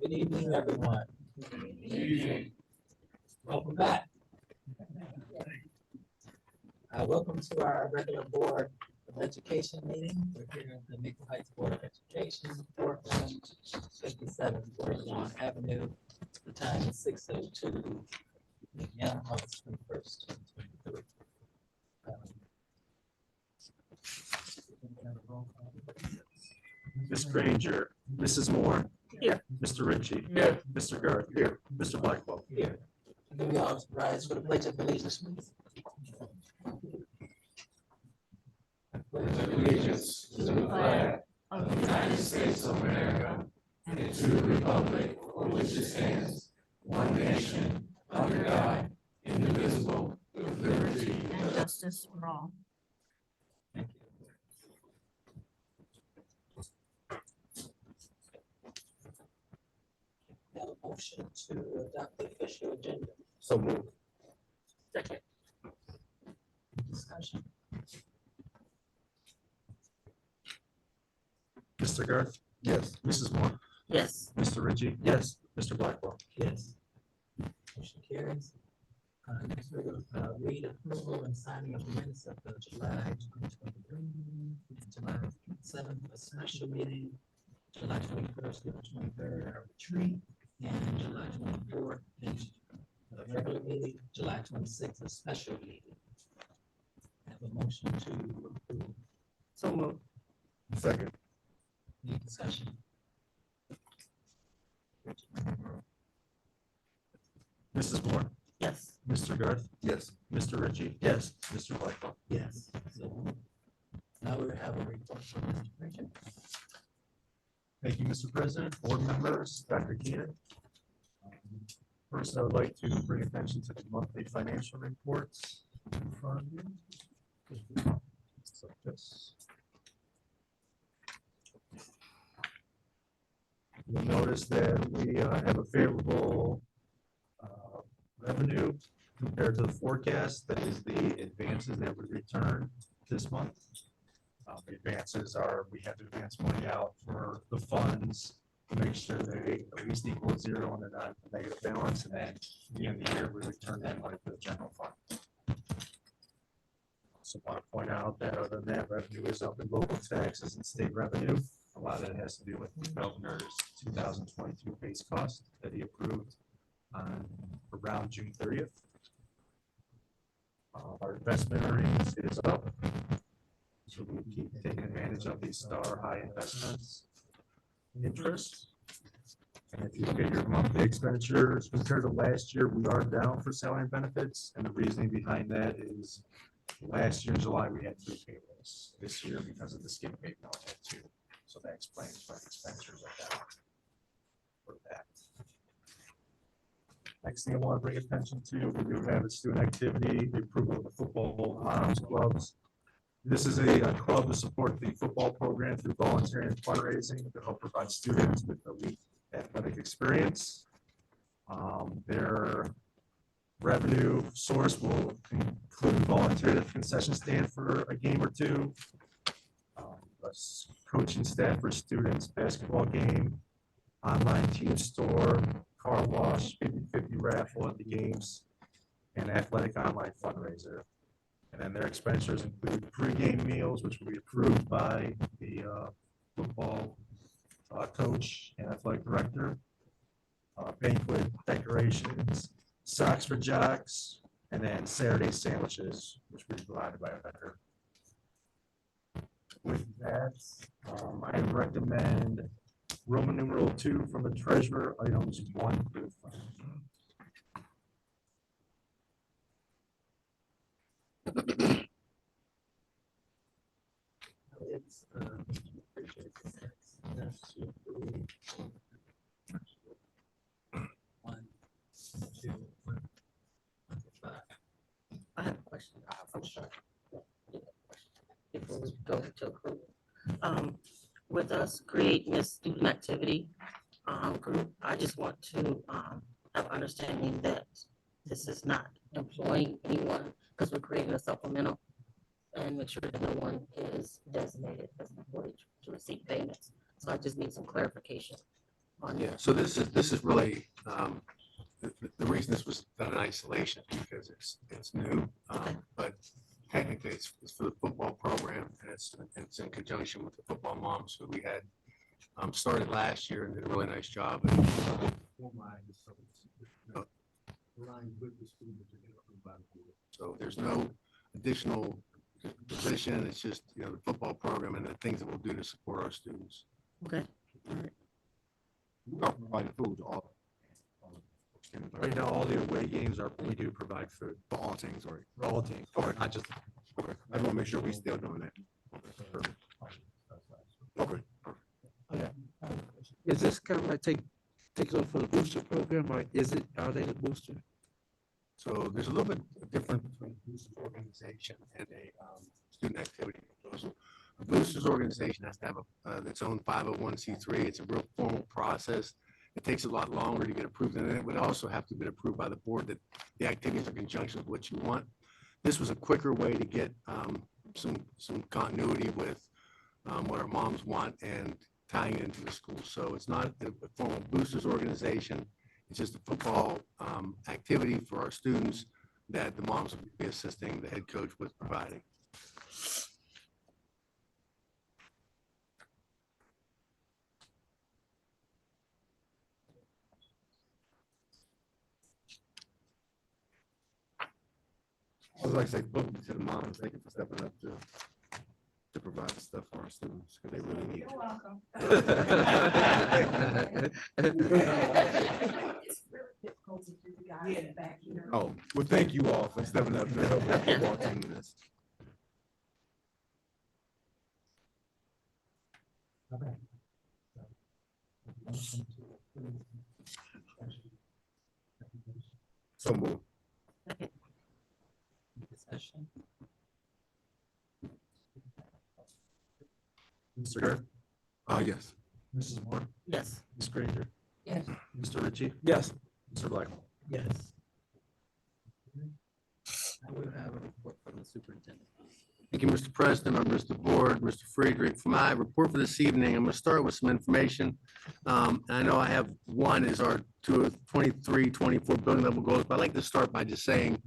Good evening, everyone. Welcome back. Welcome to our regular Board of Education meeting. We're here at the Maple Heights Board of Education, 457 Bordelon Avenue. The time is 6:02 p.m. August 21st, 2023. Ms. Granger, Mrs. Moore. Here. Mr. Ritchie. Here. Mr. Garth. Here. Mr. Blackwell. Here. Can we all rise for the Pledge of Allegiance, please? Allegiance to the flag of the United States of America and to the republic for which it stands, one nation, under God, indivisible, with liberty And justice for all. Thank you. Have a motion to adopt the official agenda. So moved. Second. Discussion. Mr. Garth. Yes. Mrs. Moore. Yes. Mr. Ritchie. Yes. Mr. Blackwell. Yes. Motion carries. Next, we're going to read approval and signing of the minutes of the July 2023 meeting, July 7th, a special meeting, July 21st to the 23rd, our retreat, and July 24th, and the regular meeting, July 26th, a special meeting. Have a motion to approve. So moved. Second. Any discussion? Mrs. Moore. Yes. Mr. Garth. Yes. Mr. Ritchie. Yes. Mr. Blackwell. Yes. So now we have a report from Mr. Pritchett. Thank you, Mr. President, board members, Dr. Keenan. First, I would like to bring attention to the monthly financial reports in front of you. So this. You'll notice that we have a favorable revenue compared to the forecast. That is the advances that we returned this month. The advances are, we have to advance money out for the funds to make sure they at least equal zero and they're not a negative balance. And then at the end of the year, we return that money to the general fund. Also want to point out that other than that, revenue is up in local taxes and state revenue. A lot of that has to do with the governor's 2022 base cost that he approved on around June 30th. Our investment earnings is up. So we keep taking advantage of these star high investments interest. And if you look at your monthly expenditures compared to last year, we are down for salary and benefits. And the reasoning behind that is last year in July, we had 3 payrolls. This year, because of the skip pay, we only had 2. So that explains why the expenditures are down for that. Next thing I want to bring attention to, we do have a student activity, the approval of the football moms clubs. This is a club to support the football program through volunteering and fundraising to help provide students with elite athletic experience. Their revenue source will include volunteer at the concession stand for a game or two, coaching staff for students, basketball game, online team store, car wash, 50/50 raffle at the games, and athletic online fundraiser. And then their expenditures include pre-game meals, which will be approved by the football coach and athletic director, banquet decorations, socks for jocks, and then Saturday sandwiches, which will be provided by a vendor. With that, I recommend Roman numeral 2 from the treasurer, items 1 through 5. It's, that's to approve. 1, 2, 1, 5. I have a question. I'm sorry. Before we go to approval. With us creating this student activity group, I just want to have understanding that this is not employing anyone because we're creating a supplemental and make sure that no one is designated as an employee to receive payments. So I just need some clarification Yeah, so this is really, the reason this was done in isolation because it's new. But technically it's for the football program and it's in conjunction with the football moms who we had started last year and did a really nice job. So there's no additional position. It's just, the football program and the things that we'll do to support our students. Okay, all right. We are providing food to all. Right now, all the away games we do provide food. For all teams, or For all teams, not just. okay. I just want to make sure we still doing that. Okay. Is this kind of like takes over for the booster program, or are they the booster? So there's a little bit different between boosters organization and a student activity proposal. A boosters organization has to have its own 501c3. It's a real formal process. It takes a lot longer to get approved, and it would also have to be approved by the board that the activities are in conjunction with what you want. This was a quicker way to get some continuity with what our moms want and tying it into the school. So it's not a formal boosters organization. It's just a football activity for our students that the moms will be assisting the head coach with providing. I would like to say thank you to the moms, thank you for stepping up to provide the stuff for our students, because they really need it. You're welcome. It's really difficult to do the guys in the back here. Oh, well, thank you all for stepping up to help the football team in this. Okay. Motion to approve. So move. Discussion. Mr. Garrett, Yes. Mrs. Moore, Yes, Ms. Granger, Yes. Mr. Ritchie, Yes. Mr. Blackwell. Yes. I will have a report from the superintendent. Thank you, Mr. President, members of the board, Mr. Friedrich. For my report for this evening, I'm going to start with some information. I know I have one is our 23-24 building level goals, but I'd like to start by just saying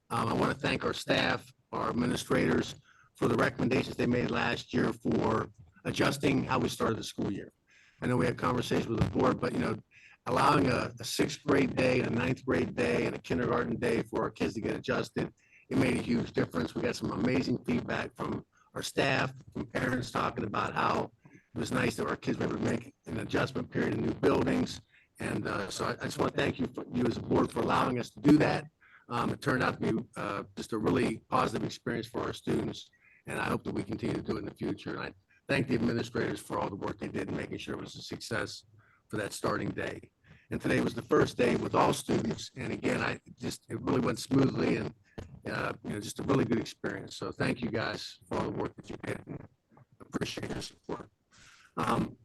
I want to thank our staff, our administrators for the recommendations they made last year for adjusting how we started the school year. I know we had conversations with the board, but allowing a sixth grade day, a ninth grade day, and a kindergarten day for our kids to get adjusted, it made a huge difference. We got some amazing feedback from our staff, from parents talking about how it was nice that our kids were able to make an adjustment period in new buildings. And so I just want to thank you as a board for allowing us to do that. It turned out to be just a really positive experience for our students, and I hope that we continue to do it in the future. And I thank the administrators for all the work they did in making sure it was a success for that starting day. And today was the first day with all students. And again, it really went smoothly and just a really good experience. So thank you guys for all the work that you did and appreciate your support. On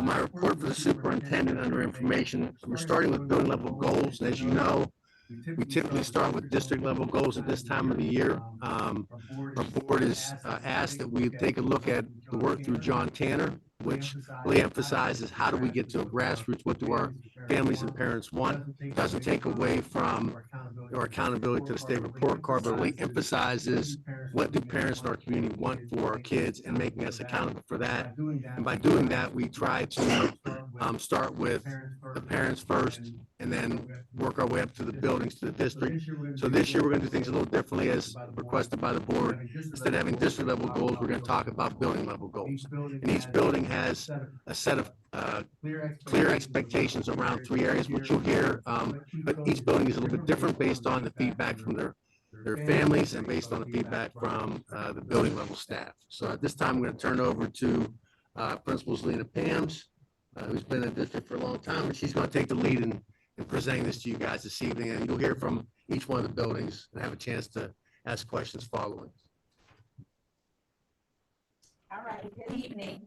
my report for the superintendent under information, we're starting with building level goals. As you know, we typically start with district level goals at this time of the year. Our board has asked that we take a look at the work through John Tanner, which really emphasizes how do we get to a grassroots, what do our families and parents want. Doesn't take away from our accountability to the state report card, but really emphasizes what do parents in our community want for our kids and making us accountable for that. And by doing that, we try to start with the parents first and then work our way up to the buildings, to the district. So this year, we're going to do things a little differently as requested by the board. Instead of having district level goals, we're going to talk about building level goals. And each building has a set of clear expectations around 3 areas, which you'll hear. But each building is a little bit different based on the feedback from their families and based on the feedback from the building level staff. So at this time, I'm going to turn over to Principal Lena Pams, who's been in the district for a long time, and she's going to take the lead in presenting this to you guys this evening. And you'll hear from each one of the buildings and have a chance to ask questions following. All right, good evening.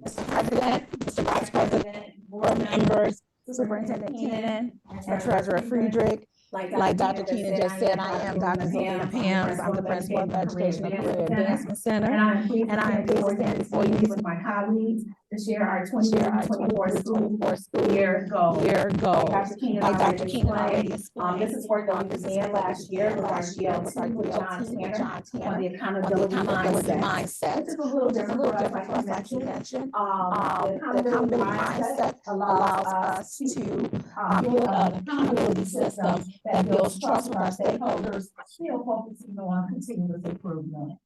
Mr. President, Mr. Vice President, board members, Superintendent Keenan, and Treasurer Friedrich. Like Dr. Keenan just said, I am Dr. Zelina Pams. I'm the principal of the Education and Career Advancement Center. And I am pleased to stand before you with my colleagues to share our 2024 school year goals. Dr. Keenan already explained. This is work that we began last year with our GLT with John Tanner on the accountability mindset. This is a little different for us, like you mentioned. The accountability mindset allows us to build an accountability system that builds trust with our stakeholders, still focusing on continuous improvement.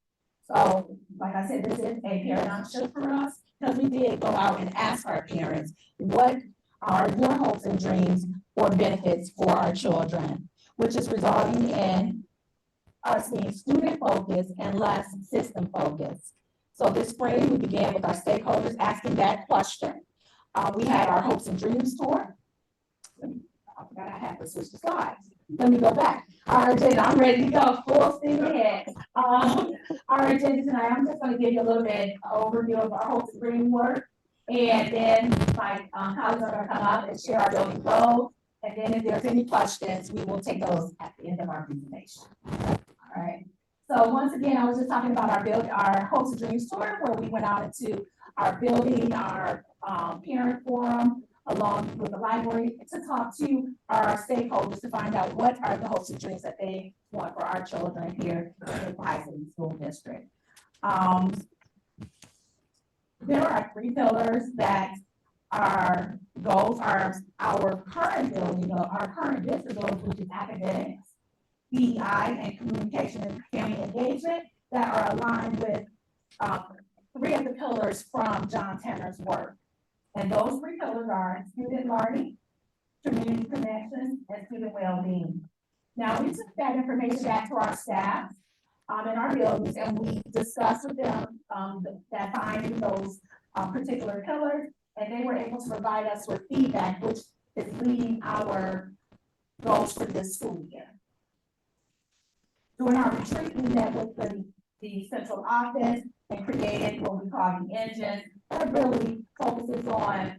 So, like I said, this is a paradigm shift for us because we did go out and ask our parents, what are your hopes and dreams or benefits for our children, which is resulting in us being student focused and less system focused. So this spring, we began with our stakeholders asking that question. We had our hopes and dreams tour. I forgot I have to switch the slides. Let me go back. Our agenda, I'm ready to go, full steam ahead. Our agenda tonight, I'm just gonna give you a little bit overview of our hopes and dream work. And then my colleagues are gonna come up and share our building goals. And then if there's any questions, we will take those at the end of our presentation. All right. So once again, I was just talking about our hopes and dreams tour, where we went out into our building, our parent forum, along with the library, to talk to our stakeholders to find out what are the hopes and dreams that they want for our children here in the High City School District. There are 3 pillars that our goals are our current building, our current district goals, which is academics, DEI, and communication and family engagement, that are aligned with 3 of the pillars from John Tanner's work. And those 3 pillars are student learning, community connections, and student well-being. Now, we took that information back to our staff in our buildings, and we discussed with them that finding those particular pillars, and they were able to provide us with feedback, which is leading our goals for this school year. During our retreat, we met with the central office and created what we call the engine that really focuses on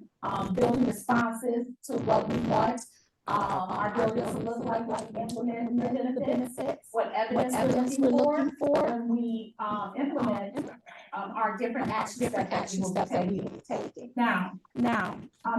building responses to what we want our buildings to look like implementing the benefits, what evidence we're looking for, and we implement our different action steps that we will be taking. Now,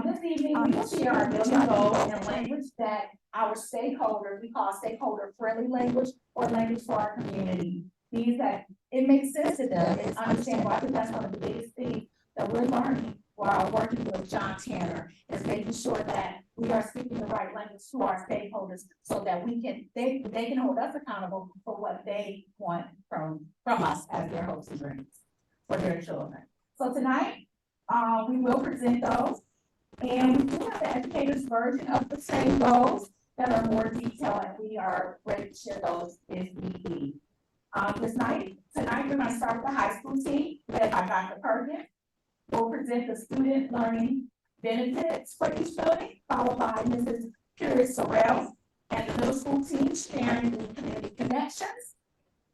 this evening, we will share our building goals in language that our stakeholders, we call stakeholder-friendly language or language for our community. Means that it makes sense to them, it's understandable. I think that's one of the biggest things that we're learning while working with John Tanner, is making sure that we are speaking the right language to our stakeholders so that they can hold us accountable for what they want from us as their hopes and dreams for their children. So tonight, we will present those, and we do have the educator's version of the same goals that are more detailed, and we are ready to share those if need be. Tonight we're going to start with the high school team led by Dr. Perkins. We'll present the student learning benefits for each building, followed by Mrs. Curious Sorrell and the middle school team sharing the community connections.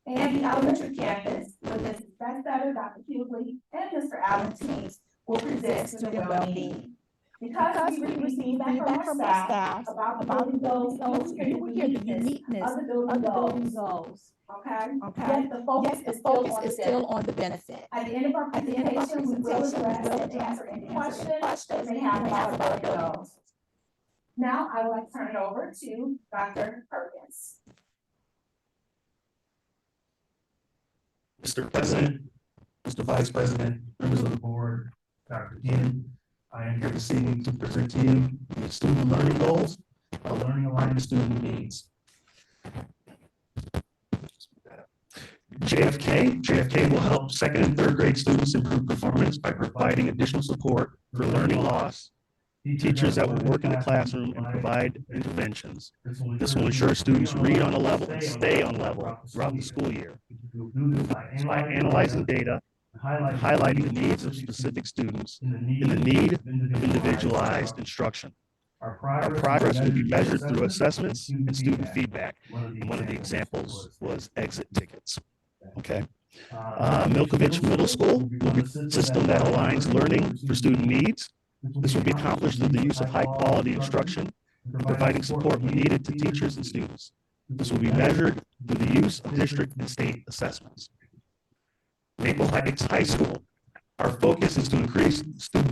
And the elementary campus with Mrs. Beckstetter, Dr. Hughley, and Mr. Allen teams will present student well-being. Because we received feedback from our staff about building goals, you will hear the uniqueness of the building goals. Okay. Yes, the focus is still on the benefit. At the end of our presentation, we will address and answer any questions that they have about our goals. Now, I would like to turn it over to Dr. Perkins. Mr. President, Mr. Vice President, members of the board, Dr. Keenan, I am here this evening to present to you the student learning goals, our learning aligned to student needs. JFK will help 2nd and 3rd grade students improve performance by providing additional support for learning loss, teachers that will work in the classroom and provide interventions. This will ensure students read on a level and stay on level throughout the school year. By analyzing data, highlighting the needs of specific students in the need of individualized instruction. Our progress will be measured through assessments and student feedback. And one of the examples was exit tickets. Okay. Milkovich Middle School will be a system that aligns learning for student needs. This will be accomplished through the use of high quality instruction and providing support when needed to teachers and students. This will be measured through the use of district and state assessments. Maple Heights High School. Our focus is to increase student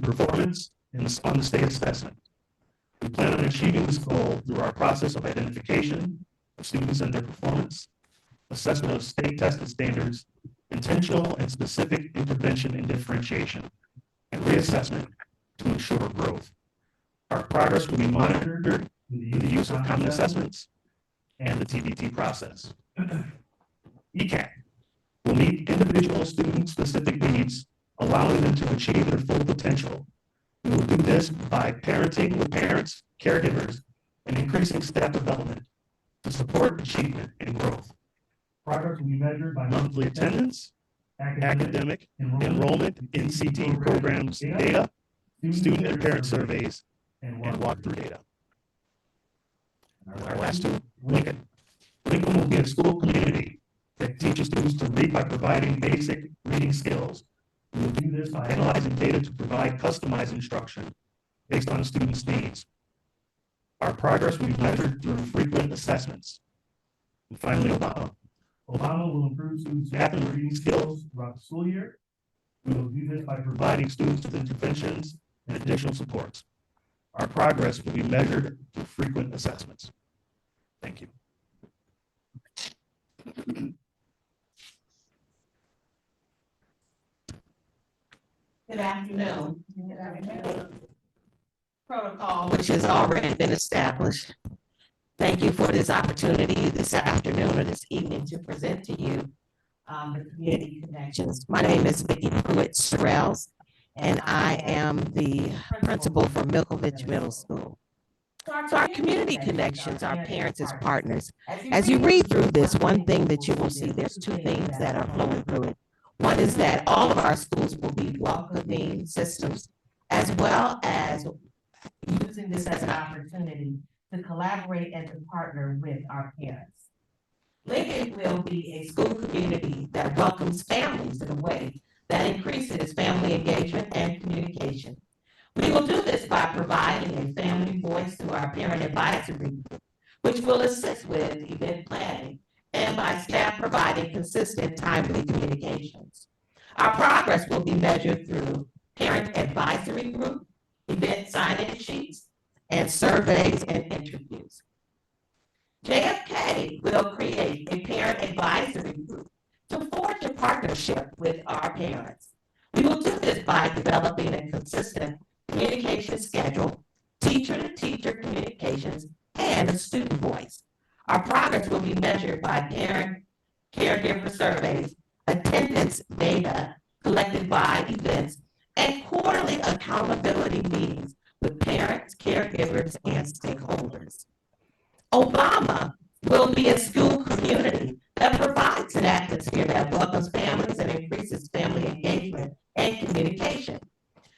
performance on the state assessment. We plan on achieving this goal through our process of identification of students and their performance, assessment of state tested standards, intentional and specific intervention and differentiation, and reassessment to ensure growth. Our progress will be monitored through the use of common assessments and the TBT process. ECAC will meet individual student-specific needs, allowing them to achieve their full potential. We will do this by parenting with parents, caregivers, and increasing staff development to support achievement and growth. Progress will be measured by monthly attendance, academic enrollment in CTE programs data, student and parent surveys, and walkthrough data. Our last two, Lincoln. Lincoln will be a school community that teaches students to read by providing basic reading skills. We will do this by analyzing data to provide customized instruction based on the student's needs. Our progress will be measured through frequent assessments. And finally, Obama. Obama will improve students' math and reading skills throughout the school year. We will do this by providing students with interventions and additional supports. Our progress will be measured through frequent assessments. Thank you. Good afternoon. Protocol, which has already been established. Thank you for this opportunity this afternoon or this evening to present to you the community connections. My name is Vicki Pruitt-Strauss, and I am the principal for Milkovich Middle School. So our community connections, our parents as partners. As you read through this, one thing that you will see, there's two things that are flowing through it. One is that all of our schools will be welcoming systems, as well as using this as an opportunity to collaborate and to partner with our parents. Lincoln will be a school community that welcomes families in a way that increases family engagement and communication. We will do this by providing a family voice through our parent advisory group, which will assist with event planning, and by staff providing consistent, timely communications. Our progress will be measured through parent advisory group, event sign-in sheets, and surveys and interviews. JFK will create a parent advisory group to forge a partnership with our parents. We will do this by developing a consistent communication schedule, teacher-to-teacher communications, and a student voice. Our progress will be measured by parent caregiver surveys, attendance data collected by events, and quarterly accountability meetings with parents, caregivers, and stakeholders. Obama will be a school community that provides an atmosphere that welcomes families and increases family engagement and communication.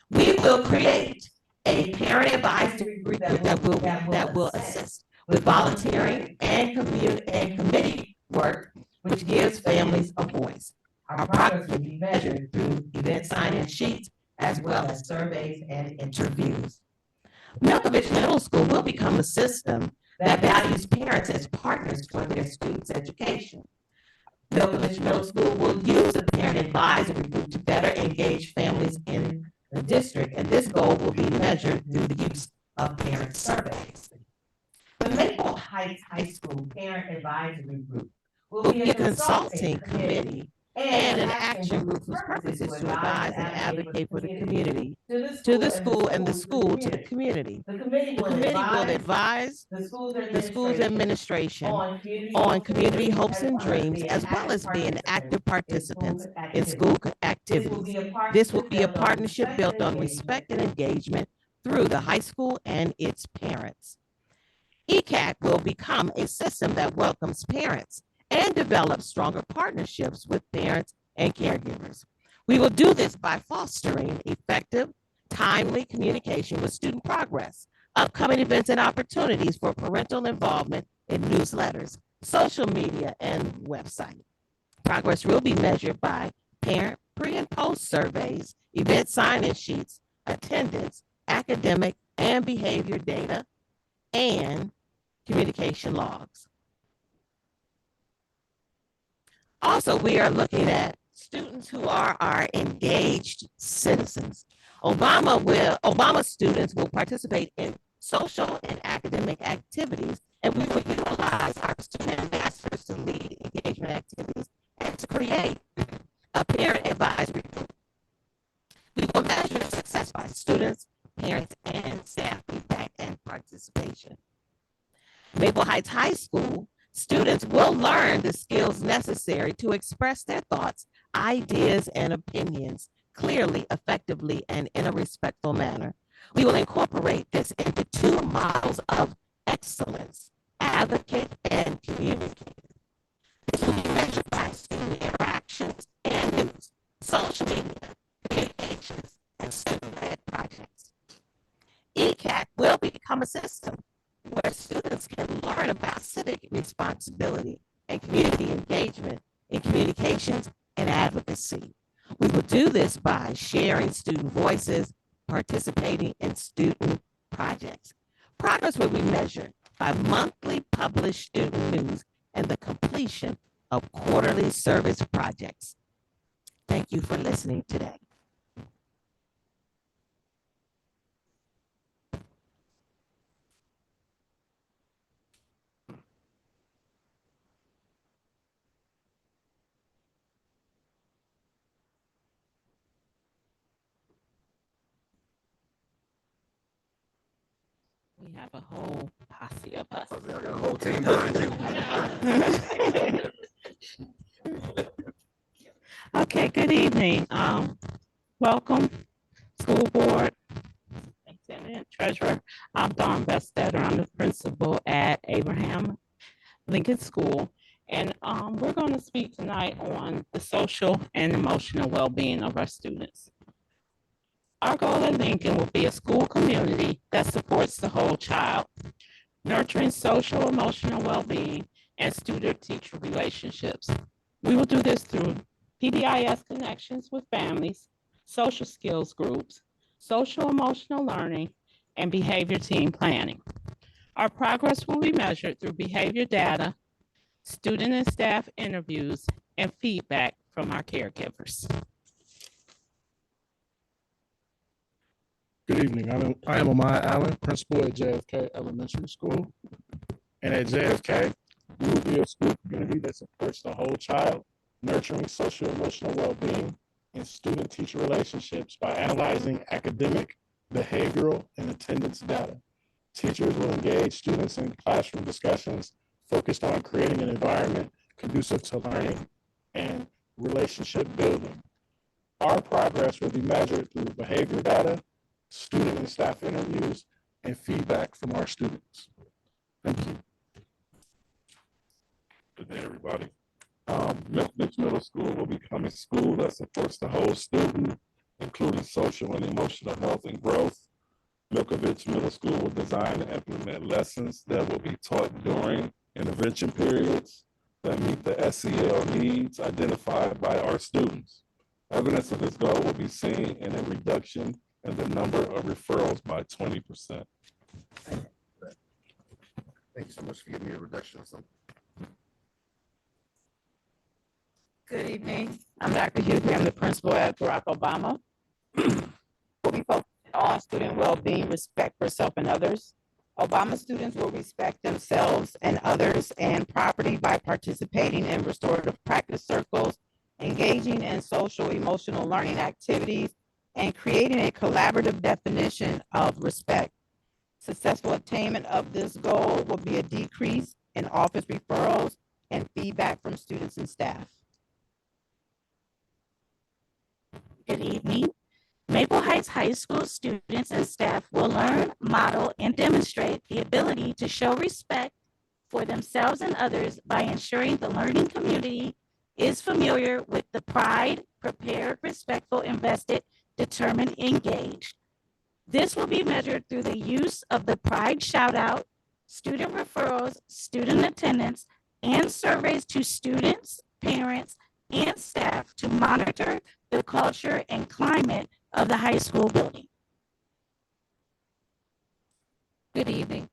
We will create a parent advisory group that will assist with volunteering and committee work, which gives families a voice. Our progress will be measured through event sign-in sheets, as well as surveys and interviews. Milkovich Middle School will become a system that values parents as partners for their students' education. Milkovich Middle School will use a parent advisory group to better engage families in the district, and this goal will be measured through the use of parent surveys. The Maple Heights High School Parent Advisory Group will be a consulting committee and an action group whose purpose is to advise and advocate for the community, to the school, and the school to the community. The committee will advise the school's administration on community hopes and dreams, as well as being active participants in school activities. This will be a partnership built on respect and engagement through the high school and its parents. ECAC will become a system that welcomes parents and develop stronger partnerships with parents and caregivers. We will do this by fostering effective, timely communication with student progress, upcoming events and opportunities for parental involvement in newsletters, social media, and website. Progress will be measured by parent pre- and post surveys, event sign-in sheets, attendance, academic and behavior data, and communication logs. Also, we are looking at students who are our engaged citizens. Obama students will participate in social and academic activities, and we will utilize our student ambassadors to lead engagement activities and to create a parent advisory group. We will measure success by students, parents, and staff feedback and participation. Maple Heights High School students will learn the skills necessary to express their thoughts, ideas, and opinions clearly, effectively, and in a respectful manner. We will incorporate this into 2 models of excellence: advocate and communicate. This will be measured by student interactions and news, social media, communications, and student-led projects. ECAC will become a system where students can learn about civic responsibility and community engagement in communications and advocacy. We will do this by sharing student voices, participating in student projects. Progress will be measured by monthly published student news and the completion of quarterly service projects. Thank you for listening today. We have a whole posse of us. I got a whole team behind you. Okay, good evening. Welcome, school board, superintendent, treasurer. I'm Dawn Bestetter. I'm the principal at Abraham Lincoln School. And we're going to speak tonight on the social and emotional well-being of our students. Our goal at Lincoln will be a school community that supports the whole child, nurturing social, emotional well-being, and student-teacher relationships. We will do this through PBIS connections with families, social skills groups, social emotional learning, and behavior team planning. Our progress will be measured through behavior data, student and staff interviews, and feedback from our caregivers. Good evening. I am Amaya Allen, principal at JFK Elementary School. And at JFK, we will be a school community that supports the whole child, nurturing social emotional well-being and student-teacher relationships by analyzing academic, behavioral, and attendance data. Teachers will engage students in classroom discussions focused on creating an environment conducive to learning and relationship building. Our progress will be measured through behavior data, student and staff interviews, and feedback from our students. Thank you. Good day, everybody. Milkbridge Middle School will become a school that supports the whole student, including social and emotional health and growth. Milkovich Middle School will design and implement lessons that will be taught during intervention periods that meet the SEL needs identified by our students. Evidence of this goal will be seen in a reduction in the number of referrals by 20%. Thank you so much for giving me a reduction of something. Good evening. I'm Dr. Hughes. I'm the principal at Barack Obama. We'll be focused on student well-being, respect for self and others. Obama students will respect themselves and others and property by participating in restorative practice circles, engaging in social emotional learning activities, and creating a collaborative definition of respect. Successful attainment of this goal will be a decrease in office referrals and feedback from students and staff. Good evening. Maple Heights High School students and staff will learn, model, and demonstrate the ability to show respect for themselves and others by ensuring the learning community is familiar with the pride, prepared, respectful, invested, determined, engaged. This will be measured through the use of the Pride Shout-Out, student referrals, student attendance, and surveys to students, parents, and staff to monitor the culture and climate of the high school building. Good evening.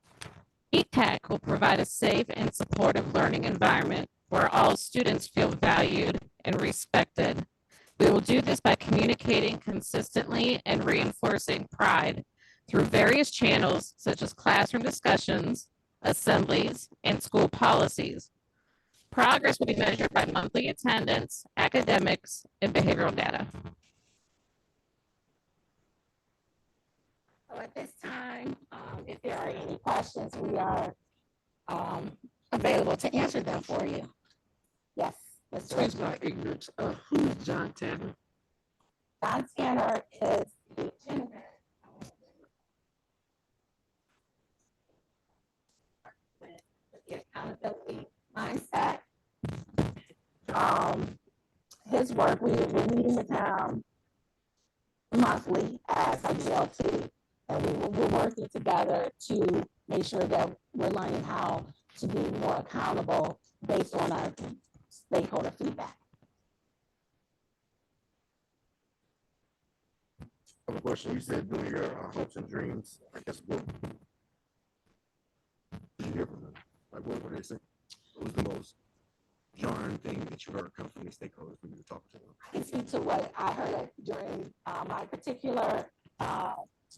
ETAC will provide a safe and supportive learning environment where all students feel valued and respected. We will do this by communicating consistently and reinforcing pride through various channels such as classroom discussions, assemblies, and school policies. Progress will be measured by monthly attendance, academics, and behavioral data. So at this time, if there are any questions, we are available to answer them for you. Yes, Mr. Excuse my ignorance. Who's John Tanner? John Tanner is the accountability mindset. His work, we're meeting with him monthly as a GLT, and we're working together to make sure that we're learning how to be more accountable based on our stakeholder feedback. I have a question. You said doing your hopes and dreams. I guess what did you hear from them? Like what were they saying? What was the most jarring thing that you heard come from the stakeholders when you were talking to them? I can speak to what I heard during my particular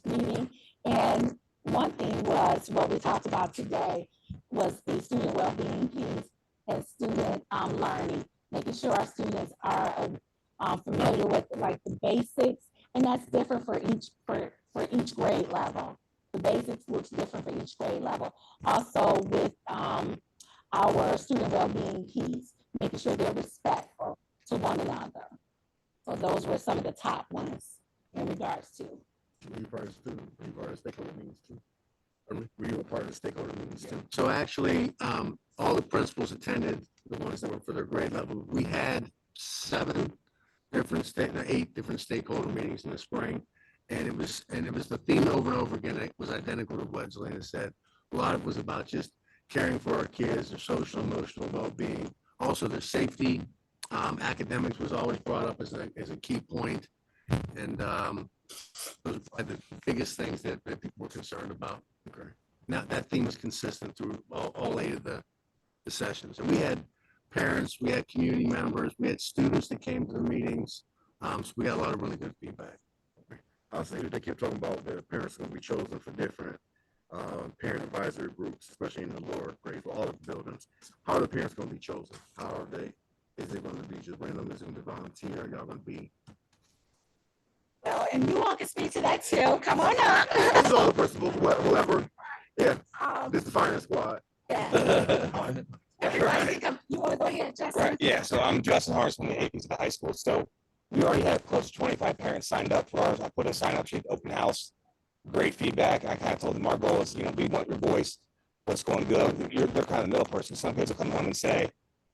meeting. And one thing was what we talked about today was the student well-being piece and student learning, making sure our students are familiar with like the basics, and that's different for each grade level. The basics looks different for each grade level. Also with our student well-being piece, making sure they're respectful to one another. So those were some of the top ones in regards to. Were you part of the stakeholder meetings too? Or were you a part of the stakeholder meetings too? So actually, all the principals attended, the ones that were for their grade level. We had 8 different stakeholder meetings in the spring. And it was the theme over and over again. It was identical to what Zelena said. A lot of it was about just caring for our kids, their social, emotional well-being, also their safety. Academics was always brought up as a key point. And those are probably the biggest things that people were concerned about. Okay. Now that theme was consistent through all 8 of the sessions. And we had parents, we had community members, we had students that came to the meetings. So we got a lot of really good feedback. I'll say that they kept talking about the parents going to be chosen for different parent advisory groups, especially in the lower grades for all of the buildings. How are the parents going to be chosen? How are they? Is it going to be just random? Is it going to be volunteer? Are y'all going to be? Well, and you all can speak to that too. Come on up. This is all the principals, whoever. Yeah, this is the finance squad. Everybody, you want to go ahead, Justin? Right, yeah, so I'm Justin Harris from the APs of the high school. So we already had close to 25 parents signed up for ours. I put a sign up sheet, open house, great feedback. I kind of told them our goal is, we want your voice. What's going good? They're kind of the middle person. Some kids will come home and say,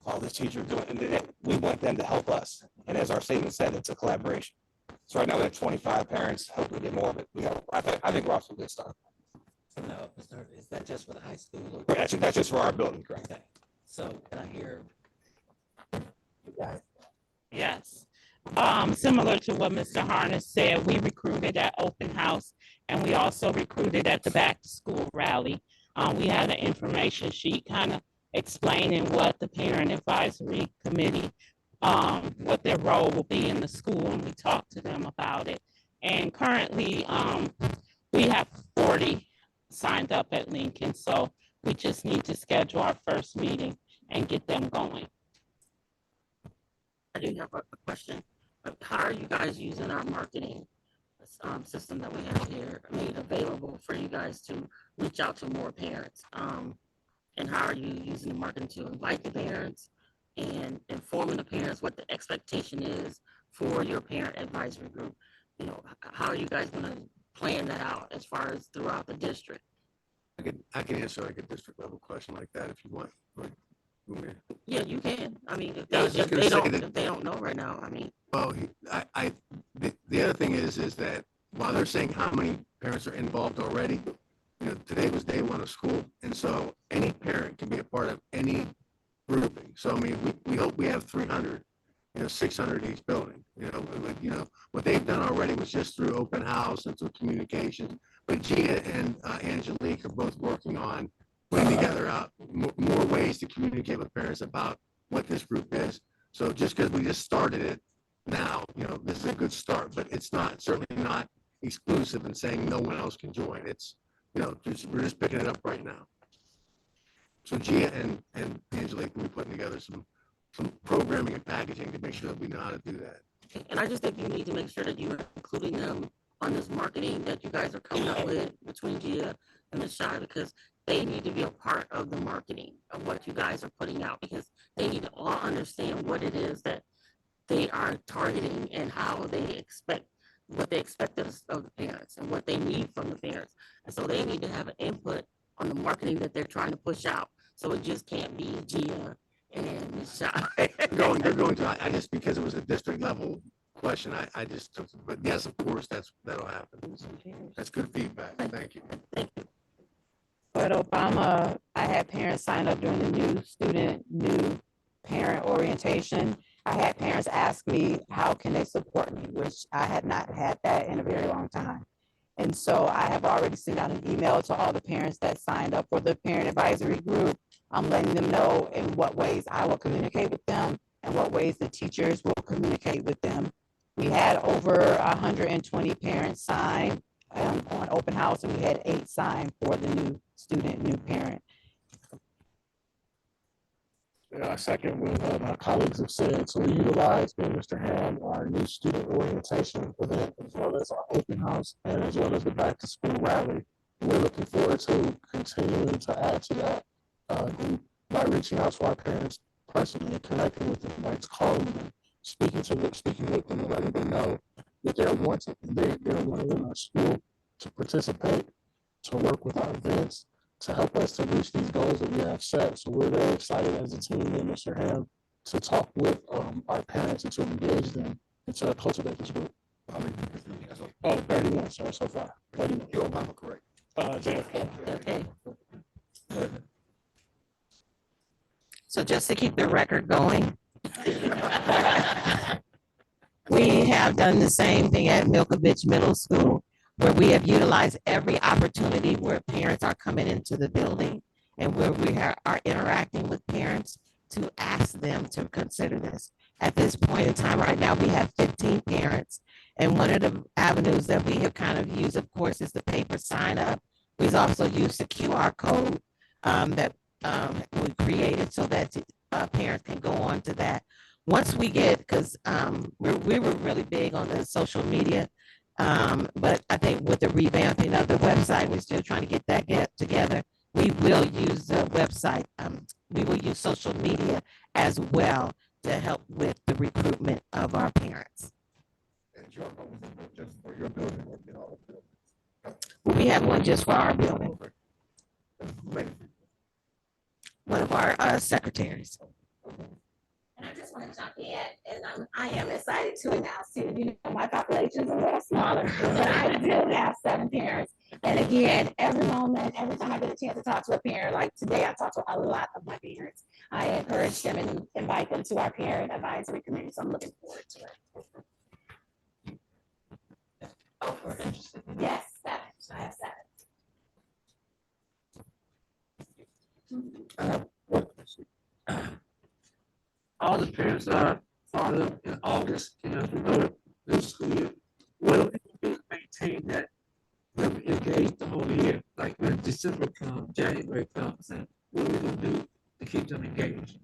oh, this teacher doing, and we want them to help us. And as our statement said, it's a collaboration. So right now we have 25 parents. Hope we get more of it. I think we're off to a good start. No, is that just for the high school? That's just for our building, correct? Okay. So can I hear you guys? Yes. Similar to what Mr. Harness said, we recruited at open house and we also recruited at the back to school rally. We had an information sheet kind of explaining what the parent advisory committee, what their role will be in the school, and we talked to them about it. And currently, we have 40 signed up at Lincoln, so we just need to schedule our first meeting and get them going. I do have a question. How are you guys using our marketing system that we have here made available for you guys to reach out to more parents? And how are you using the marketing to invite the parents and informing the parents what the expectation is for your parent advisory group? How are you guys going to plan that out as far as throughout the district? I can answer like a district level question like that if you want. Yeah, you can. I mean, if Yeah, they don't know right now, I mean. Well, the other thing is that while they're saying how many parents are involved already, today was day 1 of school, and so any parent can be a part of any grouping. So I mean, we hope we have 300, 600 each building. What they've done already was just through open house and through communication. But Gia and Angelique are both working on putting together more ways to communicate with parents about what this group is. So just because we just started it now, this is a good start, but it's not, certainly not exclusive and saying no one else can join. It's, we're just picking it up right now. So Gia and Angelique will be putting together some programming and packaging to make sure that we know how to do that. And I just think you need to make sure that you are including them on this marketing that you guys are coming up with between Gia and Ms. Shai, because they need to be a part of the marketing of what you guys are putting out, because they need to all understand what it is that they are targeting and how they expect, what they expect of the parents and what they need from the parents. And so they need to have an input on the marketing that they're trying to push out. So it just can't be Gia and Ms. Shai. They're going to, I just, because it was a district level question, I just took, but yes, of course, that'll happen. That's good feedback. Thank you. But Obama, I had parents sign up during the new parent orientation. I had parents ask me, how can they support me, which I had not had that in a very long time. And so I have already sent out an email to all the parents that signed up for the parent advisory group. I'm letting them know in what ways I will communicate with them and what ways the teachers will communicate with them. We had over 120 parents sign on open house, and we had 8 sign for the new student, new parent. I second what my colleagues have said. So we utilize Mr. Ham, our new student orientation event, as well as our open house, and as well as the back to school rally. We're looking forward to continuing to add to that group by reaching out to our parents personally, connecting with them, like calling them, speaking with them, and letting them know that they're wanted. They're wanted in our school to participate, to work with our events, to help us to reach these goals that we have set. So we're very excited as a team and Mr. Ham to talk with our parents and to engage them and to cultivate this group. 31, sir, so far. 31. You're Obama, correct? JFK. Okay. So just to keep the record going, we have done the same thing at Milkovich Middle School, where we have utilized every opportunity where parents are coming into the building and where we are interacting with parents to ask them to consider this. At this point in time right now, we have 15 parents. And one of the avenues that we have kind of used, of course, is the paper sign up. We've also used the QR code that we created so that parents can go on to that. Once we get, because we were really big on the social media, but I think with the revamping of the website, we're still trying to get that together. We will use the website. We will use social media as well to help with the recruitment of our parents. Just for your building or in all the buildings? We have one just for our building. One of our secretaries. And I just want to jump in, and I am excited to announce to you, my population is a little smaller, but I do have 7 parents. And again, every moment, every time I get a chance to talk to a parent, like today, I talk to a lot of my parents. I encourage them and invite them to our parent advisory committee, so I'm looking forward to it. Yes, 7. I have 7. All the parents are followed in August, and as we go to this school year, will maintain that we'll be engaged the whole year, like when December comes, January comes, and what are we gonna do to keep them engaged?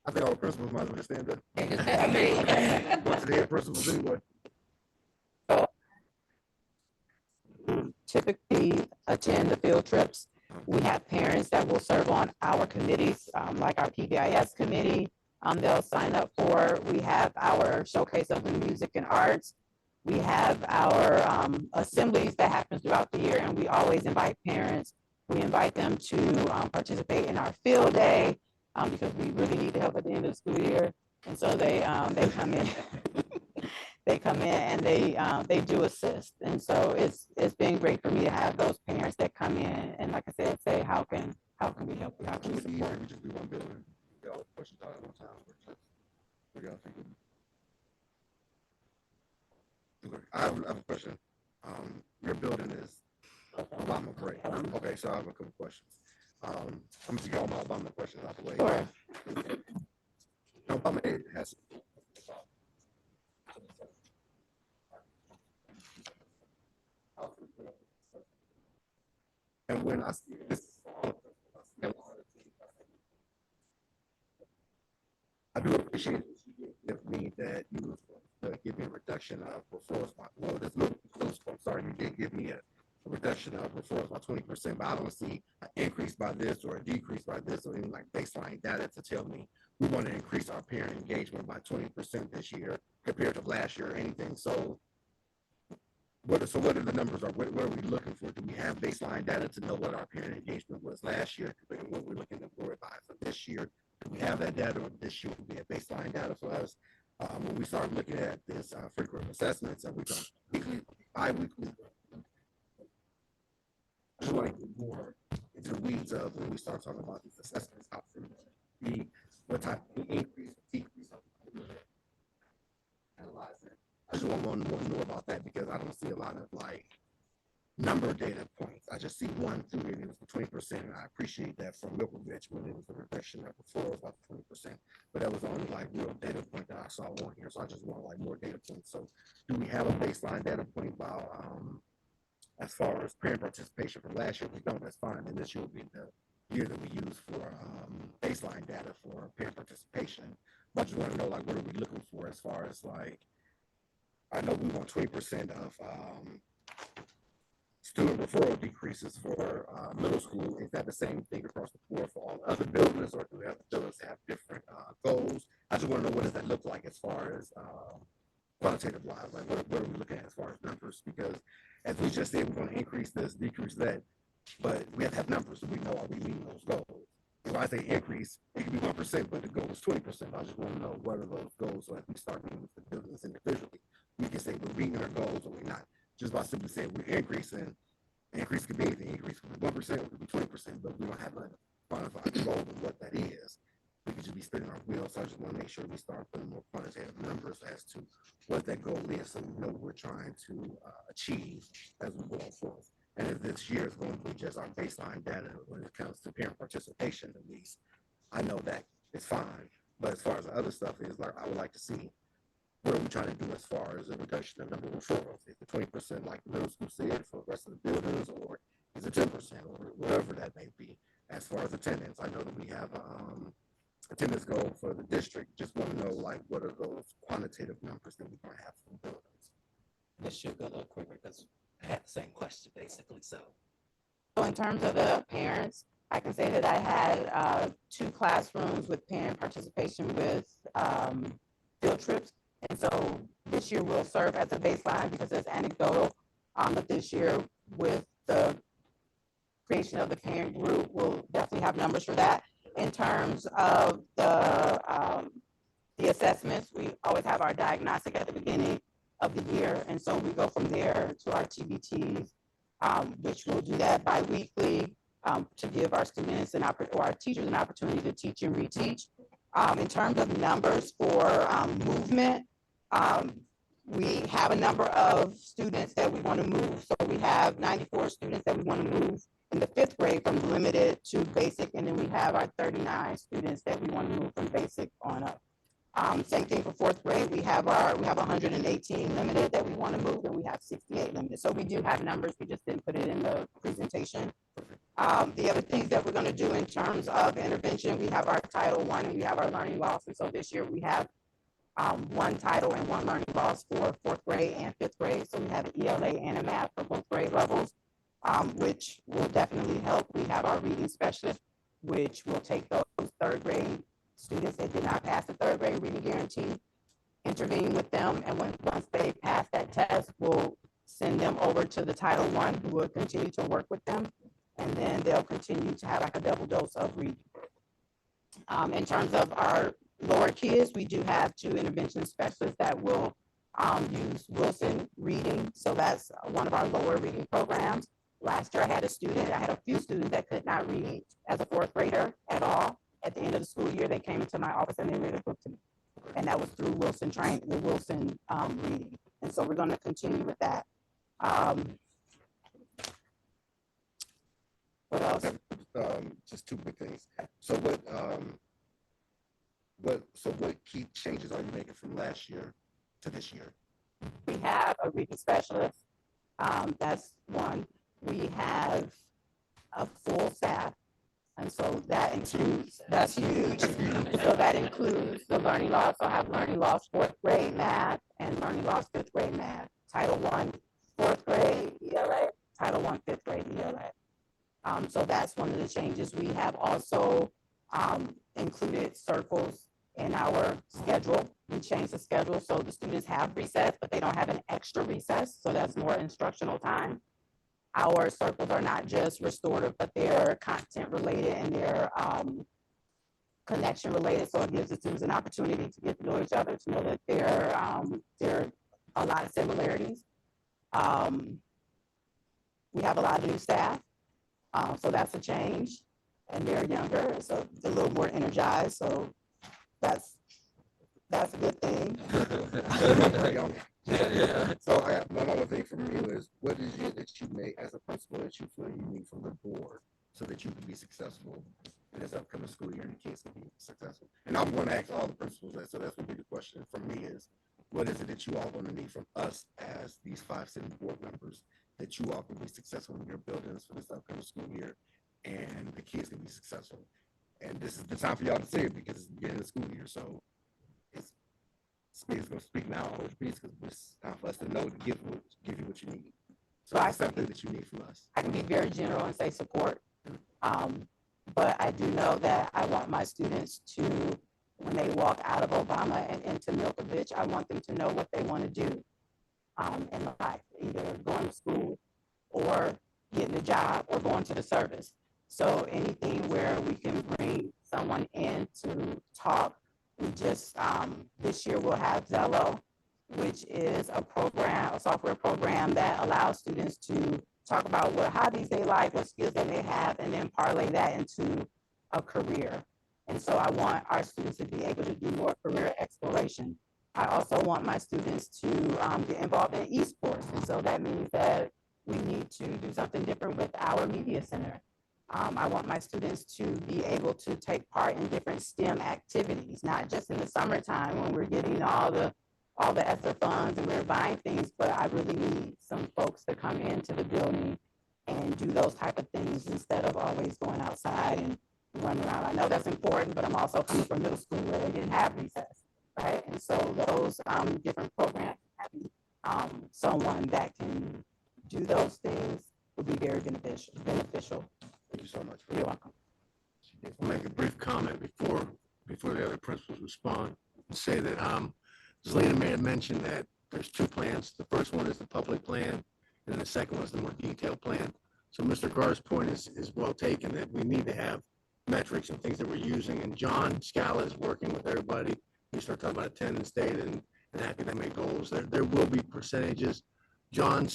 I think all the principals might understand that. Once the head principals anyway. Typically attend the field trips. We have parents that will serve on our committees, like our PBIS committee. They'll sign up for. We have our showcase of the music and arts. We have our assemblies that happen throughout the year, and we always invite parents. We invite them to participate in our field day because we really need the help at the end of the school year. And so they come in. They come in and they do assist. And so it's been great for me to have those parents that come in and, like I said, say, how can we help you? How can we support? We just do one building. We all push it out at one time. We gotta think of it. I have a question. Your building is Obama, correct? Okay, so I have a couple questions. I'm gonna get all my Obama questions out the way. Sure. Obama it has. And when I see this, I do appreciate it me that you give me a reduction of referrals by, well, this little, I'm sorry, you did give me a reduction of referrals by 20%, but I don't see an increase by this or a decrease by this or any like baseline data to tell me we want to increase our parent engagement by 20% this year compared to last year or anything. So what are the numbers? Or what are we looking for? Do we have baseline data to know what our parent engagement was last year compared to what we're looking to revise for this year? Do we have that data, or this year will be a baseline data for us? When we start looking at this frequent assessments, and we go weekly, bi-weekly, I just want to get more into the weeds of when we start talking about these assessments, how frequent, what type of increase, decrease, analyze it. I just want to know about that because I don't see a lot of like number data points. I just see one through it was 20%. And I appreciate that from Milkovich when it was a reduction of referrals by 20%. But that was the only like real data point that I saw on here. So I just want like more data points. So do we have a baseline data point about as far as parent participation from last year? If we don't, that's fine. And this year will be the year that we use for baseline data for parent participation. But I just want to know like what are we looking for as far as like I know we want 20% of student referral decreases for middle school. Is that the same thing across the board for all other buildings, or do we have buildings that have different goals? I just want to know what does that look like as far as quantitative wise. Like what are we looking at as far as numbers? Because as we just said, we're going to increase this, decrease that, but we have to have numbers so we know are we meeting those goals. If I say increase, it could be 1%, but the goal is 20%. I just want to know what are those goals so as we start meeting with the buildings individually, we can say we're meeting our goals or we're not. Just by simply saying we're increasing, increase could be anything, increase could be 1%, it could be 20%, but we don't have a quantified goal of what that is. We could just be spinning our wheels. So I just want to make sure we start putting more quantitative numbers as to what that goal is so we know what we're trying to achieve as we go forth. And if this year is going to be just our baseline data when it comes to parent participation, at least, I know that it's fine. But as far as the other stuff is, like I would like to see what are we trying to do as far as a reduction of number of referrals? Is it 20% like the middle school said for the rest of the buildings, or is it 10% or whatever that may be? As far as attendance, I know that we have attendance goal for the district. Just want to know like what are those quantitative numbers that we're going to have for the buildings? This should go a little quicker because I had the same question basically. So in terms of the parents, I can say that I had 2 classrooms with parent participation with field trips. And so this year will serve as a baseline because it's anecdotal. But this year with the creation of the parent group, we'll definitely have numbers for that. In terms of the assessments, we always have our diagnostic at the beginning of the year. And so we go from there to our TBTs, which we'll do that bi-weekly to give our students or our teachers an opportunity to teach and reteach. In terms of numbers for movement, we have a number of students that we want to move. So we have 94 students that we want to move in the 5th grade from limited to basic, and then we have our 39 students that we want to move from basic on up. Same thing for 4th grade. We have 118 limited that we want to move, and we have 68 limited. So we do have numbers. We just didn't put it in the presentation. The other things that we're going to do in terms of intervention, we have our Title I and we have our learning loss. And so this year we have 1 title and 1 learning loss for 4th grade and 5th grade. So we have an ELA and a math for both grade levels, which will definitely help. We have our reading specialist, which will take those 3rd grade students that did not pass the 3rd grade reading guarantee, intervene with them, and once they pass that test, we'll send them over to the Title I, who will continue to work with them, and then they'll continue to have like a double dose of reading. In terms of our lower kids, we do have 2 intervention specialists that will use Wilson reading, so that's one of our lower reading programs. Last year I had a few students that could not read as a 4th grader at all. At the end of the school year, they came into my office and they read a book to me. And that was through Wilson training, the Wilson reading. And so we're going to continue with that. What else? just two big things. So what key changes are you making from last year to this year? We have a reading specialist. That's one. We have a full staff. And so that includes, that's huge. So that includes the learning loss. So I have learning loss 4th grade math and learning loss 5th grade math. Title I, 4th grade ELA, Title I, 5th grade ELA. So that's one of the changes. We have also included circles in our schedule. We changed the schedule so the students have recess, but they don't have an extra recess. So that's more instructional time. Our circles are not just restorative, but they're content related and they're connection related. So it gives the students an opportunity to get to know each other, to know that there are a lot of similarities. We have a lot of new staff, so that's a change. And they're younger, so they're a little more energized. So that's a good thing. So I have one other thing from you is what is it that you make as a principal that you feel you need from the board so that you can be successful in this upcoming school year and the kids can be successful? And I'm going to ask all the principals that, so that's going to be the question from me is what is it that you all going to need from us as these 5 sitting board members that you all can be successful in your buildings for this upcoming school year and the kids can be successful? And this is the time for y'all to say it because it's the beginning of the school year. So Spade's going to speak now on because it's time for us to know to give you what you need. So it's something that you need from us. I can be very general and say support. But I do know that I want my students to, when they walk out of Obama and into Milkovich, I want them to know what they want to do in life, either going to school or getting a job or going to the service. So anything where we can bring someone in to talk. We just, this year we'll have Zello, which is a software program that allows students to talk about what hobbies they like, what skills they may have, and then parlay that into a career. And so I want our students to be able to do more career exploration. I also want my students to get involved in esports. And so that means that we need to do something different with our media center. I want my students to be able to take part in different STEM activities, not just in the summertime when we're getting all the ESSER funds and we're buying things, but I really need some folks to come into the building and do those type of things instead of always going outside and running around. I know that's important, but I'm also coming from middle school where they didn't have recess, right? And so those different programs, having someone that can do those things would be very beneficial. Thank you so much. You're welcome. I'll make a brief comment before the other principals respond. Say that Zelina may have mentioned that there's 2 plans. The first one is the public plan, and then the second one is the more detailed plan. So Mr. Carr's point is well taken that we need to have metrics and things that we're using. And John Scala is working with everybody. We start talking about attendance data and academic goals. There will be percentages. John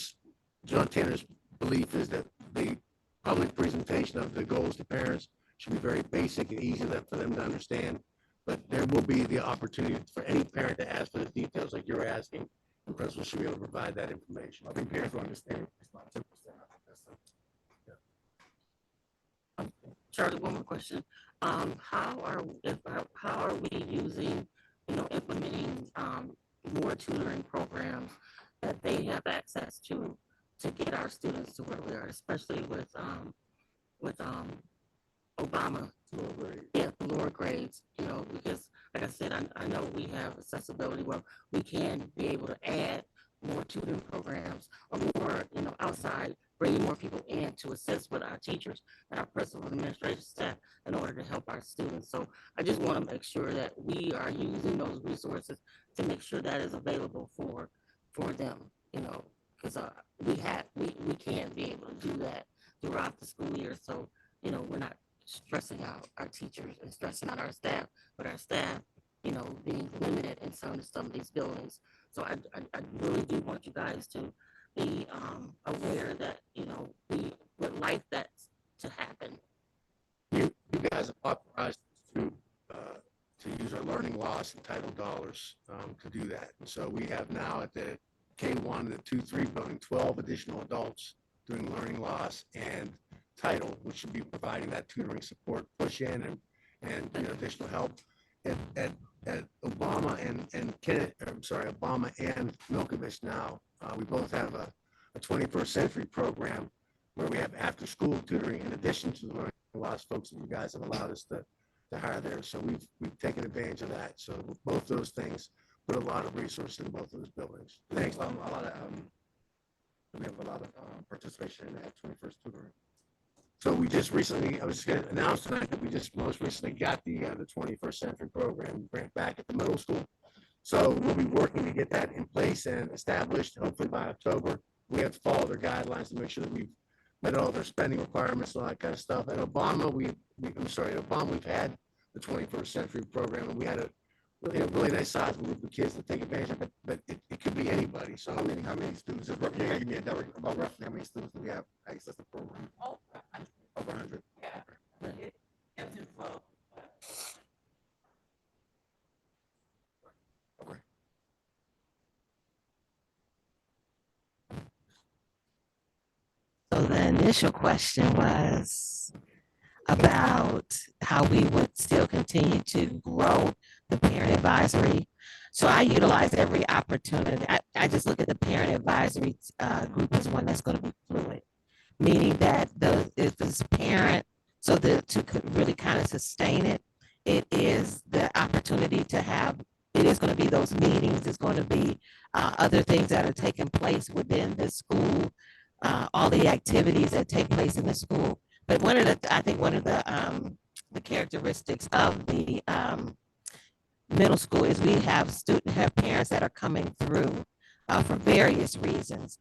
Tanner's belief is that the public presentation of the goals to parents should be very basic and easy for them to understand. But there will be the opportunity for any parent to ask for the details like you're asking, and principals should be able to provide that information. I think parents will understand it's not 10%. Charlie, one more question. How are we using, implementing more tutoring programs that they have access to get our students to where we are, especially with Obama. The lower grades, because like I said, I know we have accessibility where we can be able to add more tutoring programs or more, outside, bringing more people in to assist with our teachers and our principal and administrative staff in order to help our students. So I just want to make sure that we are using those resources to make sure that is available for them, because we can't be able to do that throughout the school year. So, we're not stressing out our teachers and stressing out our staff, but our staff, being limited in some of these buildings. So I really do want you guys to be aware that, we would like that to happen. You guys have authorized to use our learning loss and title dollars to do that. And so we have now at the K1 and the 2-3 building 12 additional adults doing learning loss and title, which should be providing that tutoring support, push in and additional help. At Obama and Kennedy, I'm sorry, Obama and Milkovich now, we both have a 21st century program where we have after school tutoring in addition to the learning loss folks that you guys have allowed us to hire there. So we've taken advantage of that. So both those things put a lot of resources in both of those buildings. Thanks. We have a lot of participation in that 21st tutoring. So we just recently, I was just going to announce tonight that we just most recently got the 21st century program grant back at the middle school. So we'll be working to get that in place and established hopefully by October. We have to follow their guidelines to make sure that we've met all their spending requirements and all that kind of stuff. At Obama, we've had the 21st century program, and we had a really nice size group of kids to take advantage of it, but it could be anybody. So how many students? About roughly how many students do we have access to the program? Over 100. Okay. So the initial question was about how we would still continue to grow the parent advisory. So I utilize every opportunity. I just look at the parent advisory group as one that's going to be fluid, meaning that if it's a parent, so to really kind of sustain it, it is the opportunity to have, it is going to be those meetings, it's going to be other things that are taking place within the school, all the activities that take place in the school. But I think one of the characteristics of the middle school is we have parents that are coming through for various reasons,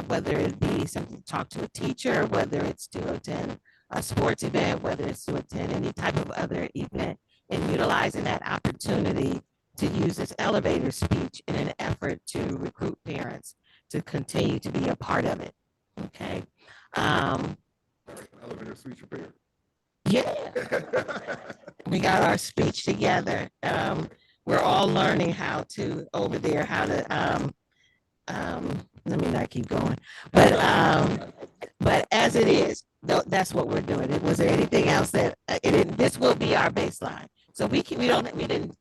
whether it be something to talk to a teacher, whether it's to attend a sports event, whether it's to attend any type of other event, and utilizing that opportunity to use this elevator speech in an effort to recruit parents to continue to be a part of it. Okay. Elevator speech prepared. Yeah. We got our speech together. We're all learning how to let me not keep going. But as it is, that's what we're doing. Was there anything else that this will be our baseline? So we didn't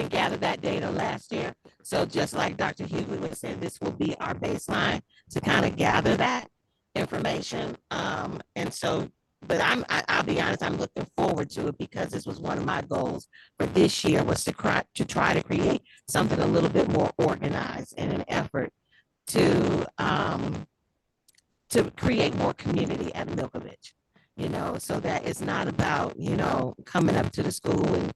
gather that data last year. So just like Dr. Hughley was saying, this will be our baseline to kind of gather that information. And so, but I'll be honest, I'm looking forward to it because this was one of my goals for this year was to try to create something a little bit more organized in an effort to create more community at Milkovich, so that it's not about, coming up to the school and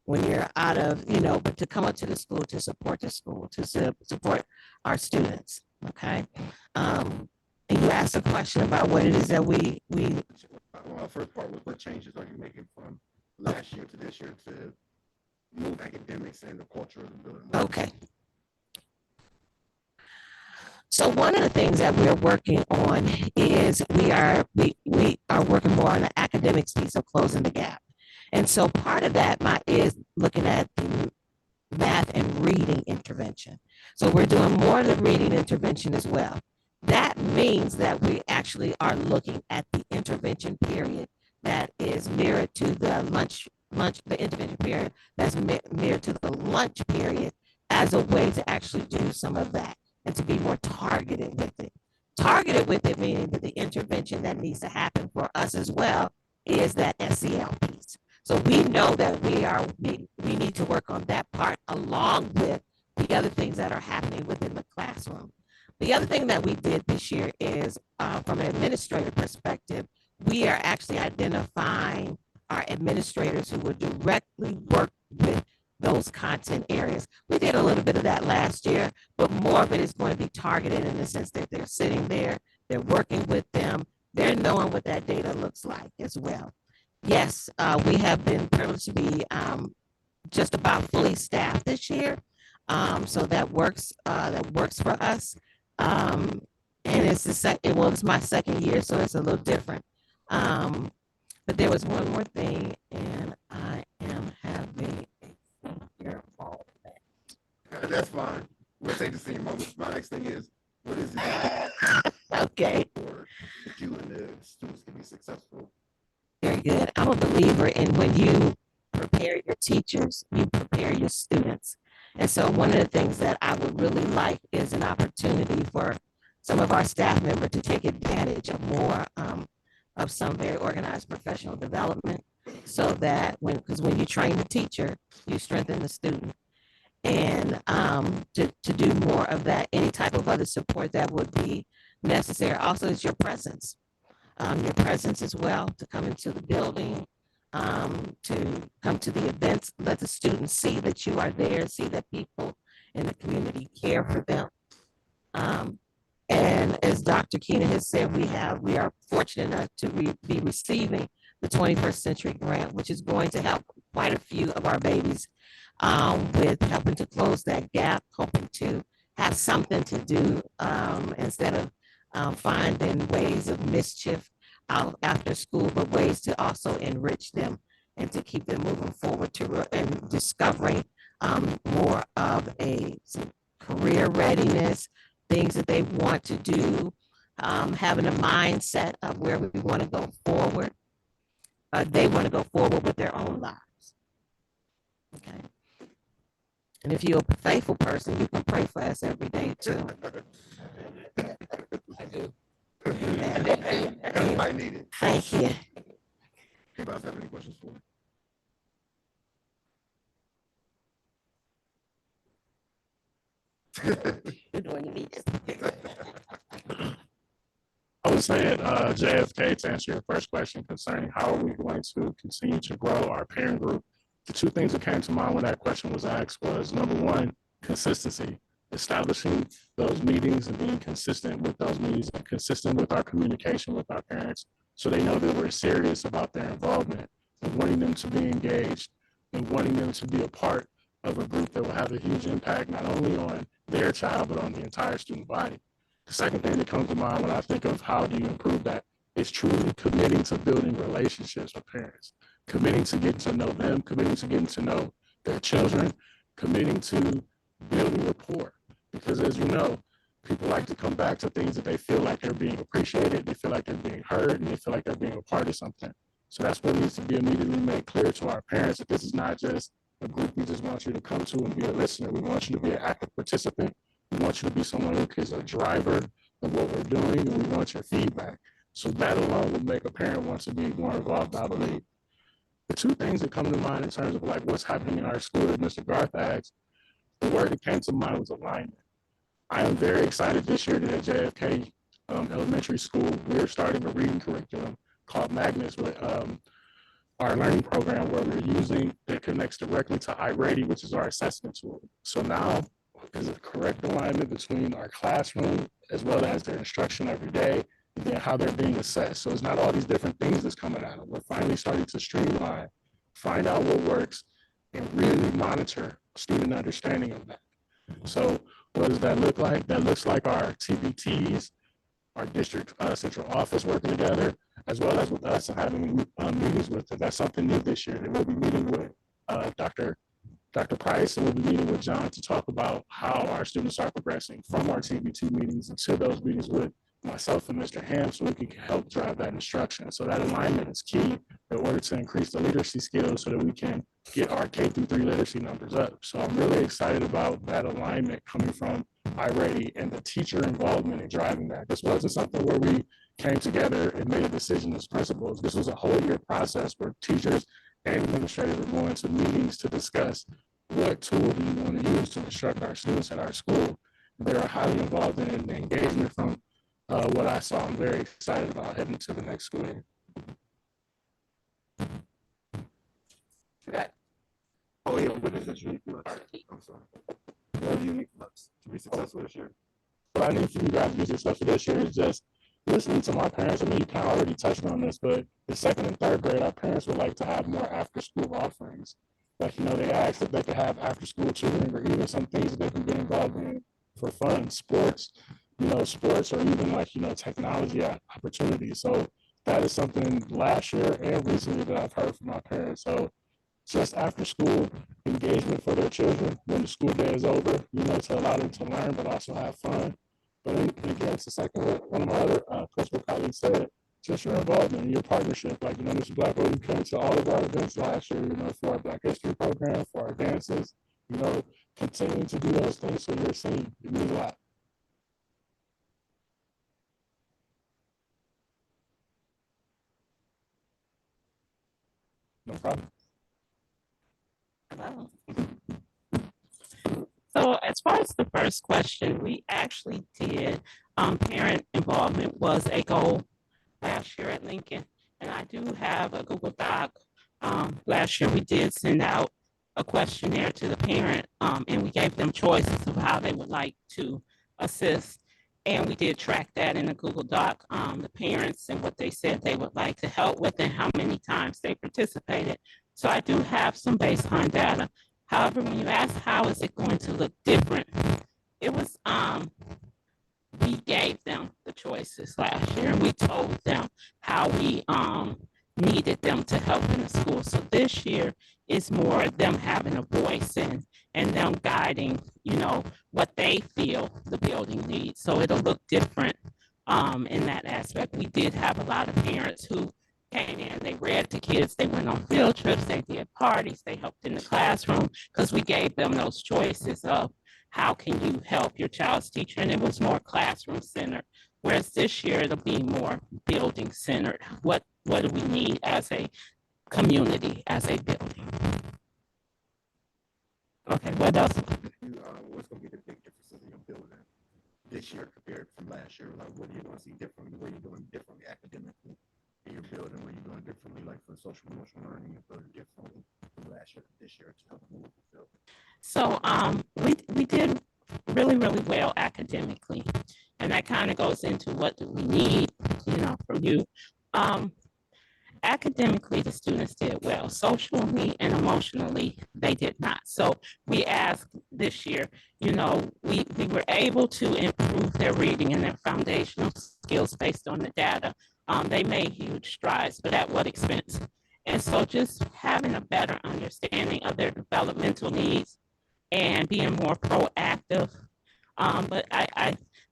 when you're out of, but to come up to the school, to support our students. Okay. And you asked a question about what it is that we. Well, first part was what changes are you making from last year to this year to move academics and the culture of the building? Okay. So one of the things that we're working on is we are working more on the academics piece of closing the gap. And so part of that is looking at the math and reading intervention. So we're doing more of the reading intervention as well. That means that we actually are looking at the intervention period that is mirrored to the intervention period that's mirrored to the lunch period as a way to actually do some of that and to be more targeted with it. Targeted with it meaning that the intervention that needs to happen for us as well is that SEL piece. So we know that we need to work on that part along with the other things that are happening within the classroom. The other thing that we did this year is from an administrative perspective, we are actually identifying our administrators who will directly work with those content areas. We did a little bit of that last year, but more of it is going to be targeted in the sense that they're sitting there, they're working with them, they're knowing what that data looks like as well. Yes, we have been privileged to be just about fully staffed this year. So that works for us. And it's my second year, so it's a little different. But there was one more thing, and I am having That's fine. We'll take the same moment. My next thing is, what is it? Okay. For you and the students can be successful. a believer in when you prepare your teachers, you prepare your students. And so one of the things that I would really like is an opportunity for some of our staff members to take advantage of more of some very organized professional development, so that because when you train the teacher, you strengthen the student. And to do more of that, any type of other support that would be necessary. Also, is your presence as well, to come into the building, to come to the events, let the students see that you are there, see that people in the community care for them. And as Dr. Keenan has said, we are fortunate enough to be receiving the 21st Century Grant, which is going to help quite a few of our babies with helping to close that gap, hoping to have something to do instead of finding ways of mischief out after school, but ways to also enrich them and to keep them moving forward and discovering more of a career readiness, things that they want to do, having a mindset of where we want to go forward. They want to go forward with their own lives. Okay. And if you're a faithful person, you can pray for us every day too. I do. Everybody need it. Thank you. Anybody have any questions for me? You're doing your best. I would say at JFK, to answer your first question concerning how are we going to continue to grow our parent group, the two things that came to mind when that question was asked was, number one, consistency, establishing those meetings and being consistent with those meetings and consistent with our communication with our parents, so they know that we're serious about their involvement and wanting them to be engaged and wanting them to be a part of a group that will have a huge impact not only on their child, but on the entire student body. The second thing that comes to mind when I think of how do you improve that is truly committing to building relationships with parents, committing to getting to know them, committing to getting to know their children, committing to building rapport. Because as you know, people like to come back to things that they feel like they're being appreciated, they feel like they're being heard, and they feel like they're being a part of something. So that's what needs to be immediately made clear to our parents, that this is not just a group we just want you to come to and be a listener. We want you to be an active participant. We want you to be someone who is a driver of what we're doing, and we want your feedback. So that alone would make a parent want to be more involved, I believe. The two things that come to mind in terms of like what's happening in our school that Mr. Garth asked, the word that came to mind was alignment. I am very excited this year that at JFK Elementary School, we're starting a reading curriculum called Magnus with our learning program, where we're using that connects directly to iReady, which is our assessment tool. So now there's a correct alignment between our classroom as well as their instruction every day and then how they're being assessed. So it's not all these different things that's coming at them. We're finally starting to streamline, find out what works, and really monitor student understanding of that. So what does that look like? That looks like our TBTs, our district central office working together, as well as with us and having meetings with them. That's something new this year. That we'll be meeting with Dr. Price, and we'll be meeting with John to talk about how our students are progressing from our TBT meetings into those meetings with myself and Mr. Ham, so we can help drive that instruction. So that alignment is key in order to increase the literacy skills so that we can get our K-3 literacy numbers up. So I'm really excited about that alignment coming from iReady and the teacher involvement in driving that. This wasn't something where we came together and made a decision as principals. This was a whole year process where teachers and administrators were going to meetings to discuss what tool do you want to use to instruct our students at our school. They are highly involved in the engagement from what I saw. I'm very excited about heading to the next school year. Oh, yeah, what is this unique from us? I'm sorry. What is unique from us to be successful this year? What I need for you guys to be successful this year is just listening to my parents. I mean, you kind of already touched on this, but the second and third grade, our parents would like to have more after-school offerings. Like, you know, they asked if they could have after-school tutoring or even some things that they can get involved in for fun, sports, or even like, technology opportunities. So that is something last year and recently that I've heard from my parents. So just after school engagement for their children when the school day is over, to allow them to learn, but also have fun. But again, it's the second, one of my other principal colleagues said, just your involvement and your partnership. Like, Mr. Blackwell, you came to all of our events last year, for our Black History program, for our dances, continue to do those things for your city. It means a lot. No problem. Hello. So as far as the first question, we actually did, parent involvement was a goal last year at Lincoln. And I do have a Google Doc. Last year we did send out a questionnaire to the parent, and we gave them choices of how they would like to assist. And we did track that in a Google Doc, the parents and what they said they would like to help with and how many times they participated. So I do have some baseline data. However, when you ask how is it going to look different, it was, we gave them the choices last year and we told them how we needed them to help in the school. So this year is more them having a voice and them guiding, what they feel the building needs. So it'll look different in that aspect. We did have a lot of parents who came in, they read to kids, they went on field trips, they did parties, they helped in the classroom because we gave them those choices of how can you help your child's teacher, and it was more classroom centered. Whereas this year it'll be more building centered. What do we need as a community, as a building? Okay, what else? What's going to be the big differences in your building this year compared from last year? Like, what are you going to see differently? What are you doing differently academically in your building? What are you doing differently, like for social emotional learning? You're doing differently from last year to this year to help move the building? So we did really, really well academically. And that kind of goes into what do we need, from you. Academically, the students did well. Socially and emotionally, they did not. So we asked this year, we were able to improve their reading and their foundational skills based on the data. They made huge strides, but at what expense? And so just having a better understanding of their developmental needs and being more proactive. But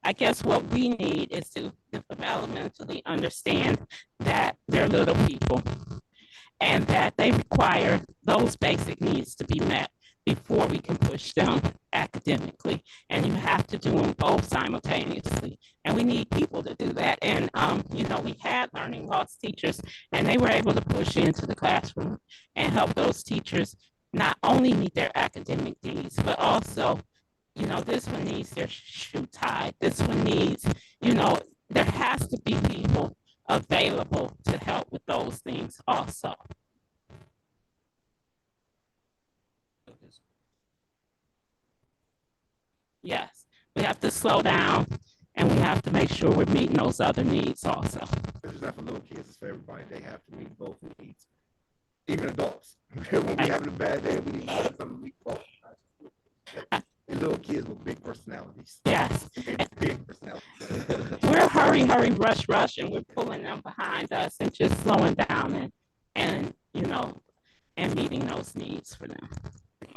I guess what we need is to developmentally understand that they're little people and that they require those basic needs to be met before we can push them academically. And you have to do them both simultaneously. And we need people to do that. And, we had learning loss teachers, and they were able to push into the classroom and help those teachers not only meet their academic needs, but also, this one needs their shoe tied. This one needs, there has to be people available to help with those things also. Yes, we have to slow down and we have to make sure we're meeting those other needs also. It's not for little kids, it's for everybody. They have to meet both needs. Even adults. When we're having a bad day, we need to meet both. And little kids with big personalities. Yes. Big personalities. We're hurry, rush, and we're pulling them behind us and just slowing down and and meeting those needs for them.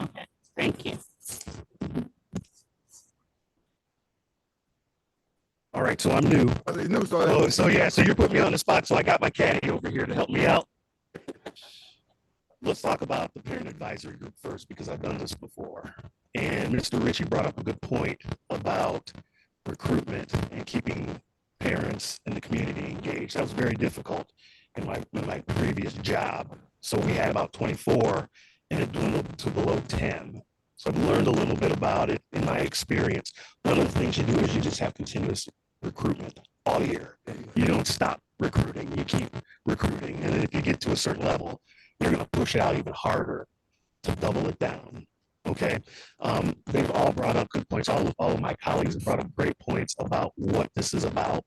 Okay, thank you. All right, so I'm new. So you're putting me on the spot, so I got my caddy over here to help me out. Let's talk about the parent advisory group first, because I've done this before. And Mr. Ritchie brought up a good point about recruitment and keeping parents in the community engaged. That was very difficult in my previous job. So we had about 24 and it dwindled to below 10. So I've learned a little bit about it in my experience. One of the things you do is you just have continuous recruitment all year. You don't stop recruiting, you keep recruiting. And then if you get to a certain level, you're going to push out even harder to double it down. Okay. They've all brought up good points. All of my colleagues have brought up great points about what this is about.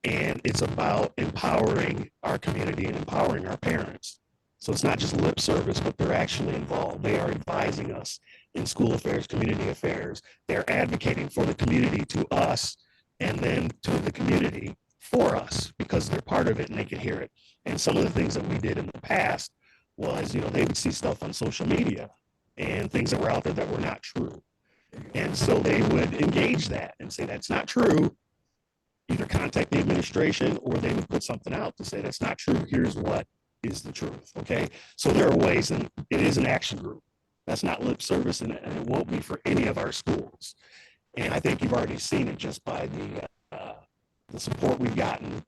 And it's about empowering our community and empowering our parents. So it's not just lip service, but they're actually involved. They are advising us in school affairs, community affairs. They're advocating for the community to us and then to the community for us because they're part of it and they can hear it. And some of the things that we did in the past was, they would see stuff on social media and things that were out there that were not true. And so they would engage that and say, that's not true. either contact the administration or they would put something out to say that's not true. Here's what is the truth. Okay. So there are ways, and it is an action group. That's not lip service, and it won't be for any of our schools. And I think you've already seen it just by the support we've gotten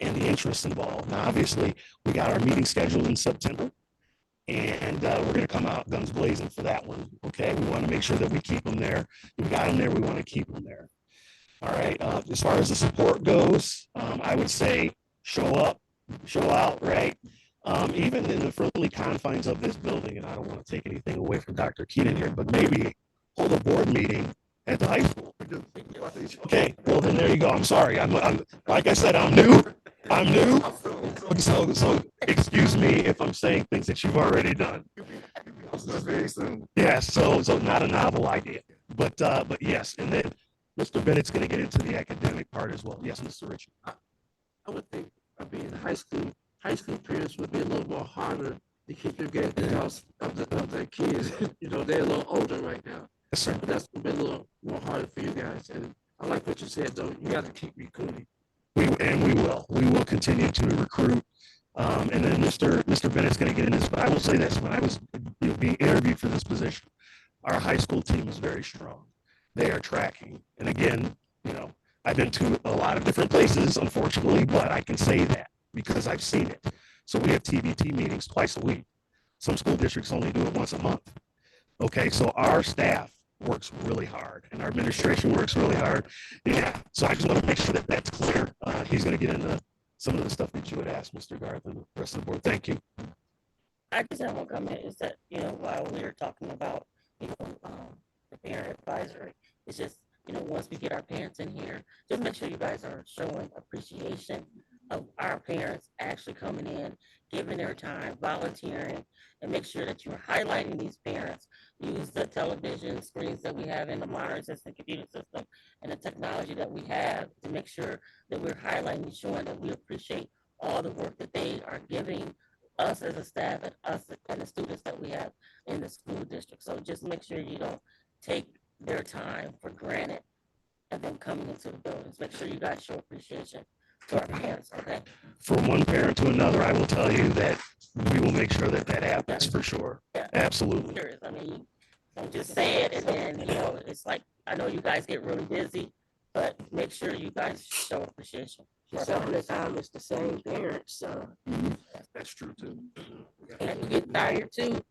and the interest involved. Now, obviously, we got our meeting scheduled in September, and we're going to come out guns blazing for that one. Okay, we want to make sure that we keep them there. We got them there. We want to keep them there. All right. As far as the support goes, I would say show up, show out, right? Even in the friendly confines of this building, and I don't want to take anything away from Dr. Keenan here, but maybe hold a board meeting at the high school. Okay, well then there you go. I'm sorry. I'm like I said, I'm new. So excuse me if I'm saying things that you've already done. Yeah, so not a novel idea, but yes, and then Mr. Bennett's going to get into the academic part as well. Yes, Mr. Richard. I would think being high school parents would be a little more harder to keep them getting the house of their kids. They're a little older right now. Yes, sir. But that's been a little more harder for you guys. And I like what you said, though. You got to keep recruiting. We will continue to recruit. And then Mr. Bennett's going to get in this. But I will say this: when I was being interviewed for this position, our high school team is very strong. They are tracking. And again, I've been to a lot of different places, unfortunately, but I can say that because I've seen it. So we have TBT meetings twice a week. Some school districts only do it once a month. Okay, so our staff works really hard and our administration works really hard. Yeah, so I just want to make sure that that's clear. He's going to get into some of the stuff that you would ask, Mr. Garth, and the rest of the board. Thank you. I just have one comment is that, while we were talking about, the parent advisory, it's just, once we get our parents in here, just make sure you guys are showing appreciation of our parents actually coming in, giving their time, volunteering, and make sure that you're highlighting these parents. Use the television screens that we have in the modern system, computer system, and the technology that we have to make sure that we're highlighting and showing that we appreciate all the work that they are giving us as a staff and us and the students that we have in the school district. So just make sure you don't take their time for granted and then coming into the buildings. Make sure you guys show appreciation to our parents, okay? From one parent to another, I will tell you that we will make sure that happens for sure. Yeah. Absolutely. Serious. I mean, don't just say it and then, it's like, I know you guys get really busy, but make sure you guys show appreciation. Some of the time it's the same parents, so. That's true too. And you get tired too.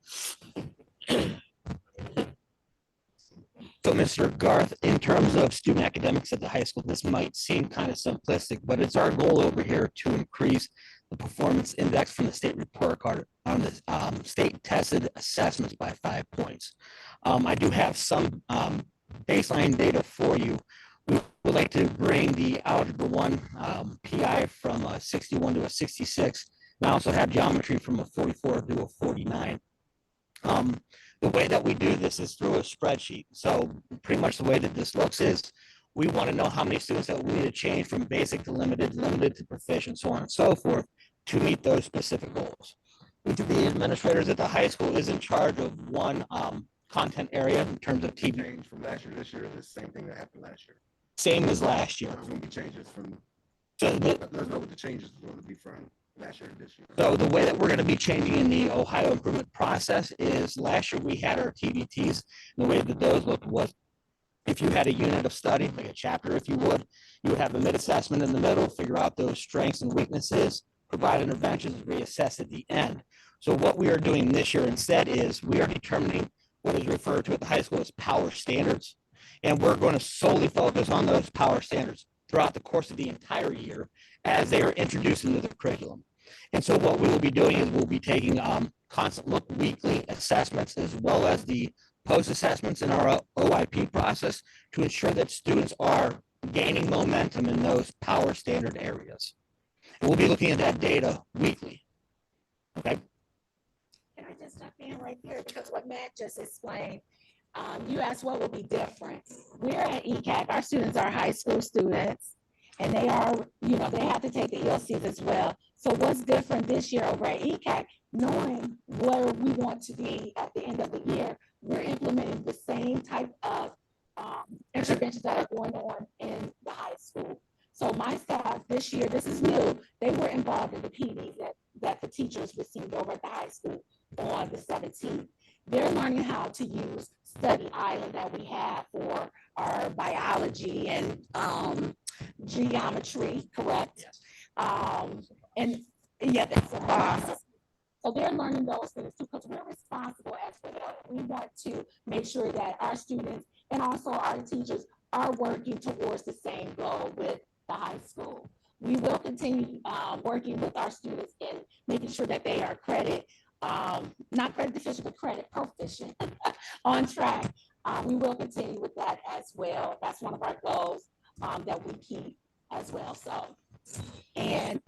So, Mr. Garth, in terms of student academics at the high school, this might seem kind of simplistic, but it's our goal over here to increase the performance index from the state report card on the state tested assessments by 5 points. I do have some baseline data for you. We would like to bring the Algebra 1 PI from a 61 to a 66. And I also have geometry from a 44 to a 49. The way that we do this is through a spreadsheet. So pretty much the way that this looks is we want to know how many students that we need to change from basic to limited to proficient, so on and so forth, to meet those specific goals. Each of the administrators at the high school is in charge of one content area in terms of TV. From last year, this year, the same thing that happened last year. Same as last year. There's going to be changes from. So there's no what the changes are going to be from last year to this year. So the way that we're going to be changing in the Ohio improvement process is last year we had our TBTs. The way that those looked was if you had a unit of study, like a chapter, if you would have a mid-assessment in the middle, figure out those strengths and weaknesses, provide interventions, reassess at the end. So what we are doing this year instead is we are determining what is referred to at the high school as power standards. And we're going to solely focus on those power standards throughout the course of the entire year as they are introduced into the curriculum. And so what we will be doing is we'll be taking constant look weekly assessments as well as the post-assessments in our OIP process to ensure that students are gaining momentum in those power standard areas. And we'll be looking at that data weekly. Okay. Can I just jump in right there? Because what Matt just explained, you asked what will be different. We're at ECAC, our students are high school students, and they are, they have to take the ELCs as well. So what's different this year over at ECAC, knowing where we want to be at the end of the year, we're implementing the same type of interventions that are going on in the high school. So So my staff this year, this is new, they were involved in the PD that the teachers received over at the high school on the 17th. They're learning how to use Study Island that we have for our biology and geometry, correct? And yeah, that's a boss. So they're learning those things too, because we're responsible as well. We want to make sure that our students and also our teachers are working towards the same goal with the high school. We will continue working with our students in making sure that they are not credit deficient, but credit proficient on track. We will continue with that as well. That's one of our goals that we keep as well. So, and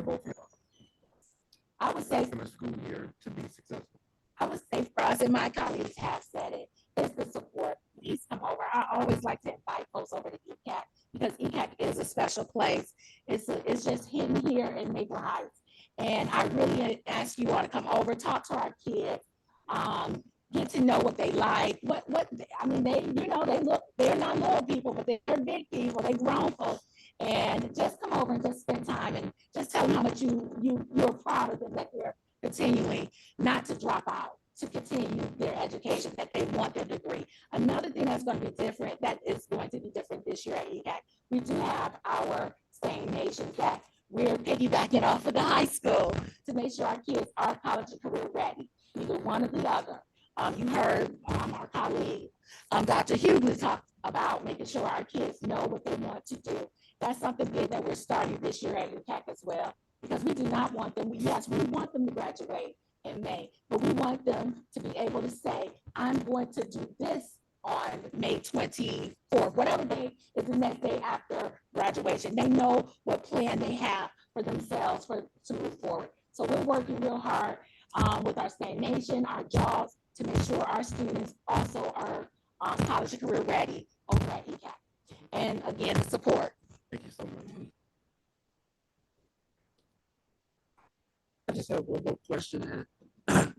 I would say from a school year to be successful? I would say for us, and my colleagues have said it, is the support. Please come over. I always like to invite folks over to ECAC because ECAC is a special place. It's just hidden here in Maple Heights. And I really ask you all to come over, talk to our kids, get to know what they like. I mean, they're not little people, but they're big people, they're grown folks. And just come over and just spend time and just tell them how much you're proud of them, that they're continuing not to drop out, to continue their education, that they want their degree. Another thing that's going to be different, that is going to be different this year at ECAC, we do have our Same Nations that we're piggybacking off of the high school to make sure our kids are college and career ready, either one or the other. You heard our colleague, Dr. Hughley, talk about making sure our kids know what they want to do. That's something big that we're starting this year at UCAC as well, because we do not want them, yes, we want them to graduate in May, but we want them to be able to say, I'm going to do this on May 24th, whatever day is the next day after graduation. They know what plan they have for themselves to move forward. So we're working real hard with our State Nation, our jobs, to make sure our students also are college and career ready over at ECAC. And again, the support. Thank you so much. I just have one more question. I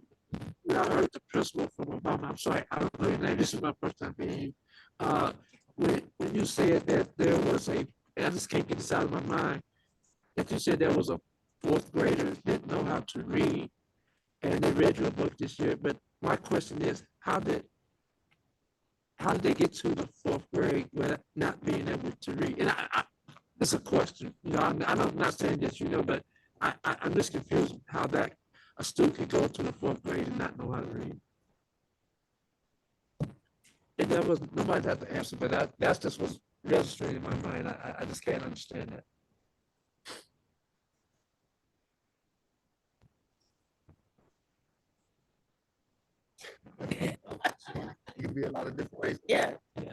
heard the principal from Obama. I'm sorry, I don't know your name. This is my first time being here. When you said that there was I just can't get this out of my mind, that you said there was a fourth grader that didn't know how to read, and they read your book this year. But my question is, how did they get to the fourth grade without not being able to read? And it's a question. I'm not saying that but I'm just confused how that a student can go to the fourth grade and not know how to read. And that was nobody had to answer, but that's just what's registering in my mind. I just can't understand that. It could be a lot of different ways. Yeah.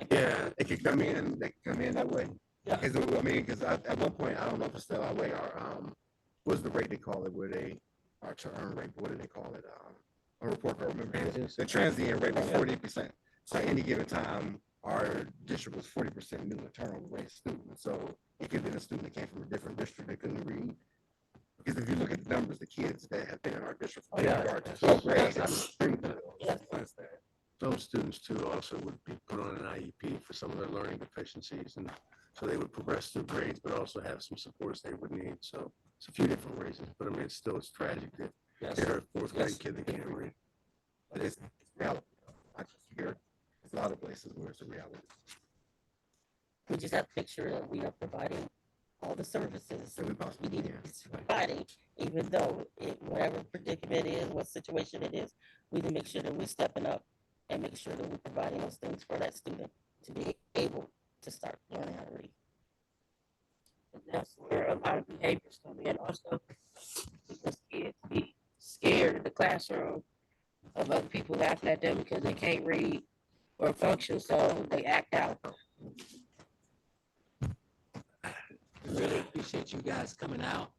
Yeah, it could come in. They can come in that way. Yeah. Because at one point, I don't know if it's still that way. What's the rate they call it? Our to earn rate? What do they call it? A report card. Remember the transient rate was 40%. So at any given time, our district was 40% new internal rate students. So it could have been a student that came from a different district that couldn't read. Because if you look at the numbers, the kids that have been in our district from kindergarten to 12th grade, those students too also would be put on an IEP for some of their learning deficiencies, and so they would progress through grades, but also have some supports they would need. So it's a few different reasons, but I mean, it's tragic that they're a fourth grade kid that can't read. But it's reality. I just hear there's a lot of places where it's a reality. We just have to make sure that we are providing all the services we need to be providing, even though whatever predicament it is, what situation it is, we need to make sure that we're stepping up and make sure that we're providing those things for that student to be able to start learning how to read. And that's where a lot of behaviors come in also, because kids be scared in the classroom of other people laughing at them because they can't read or function, so they act out. Really appreciate you guys coming out.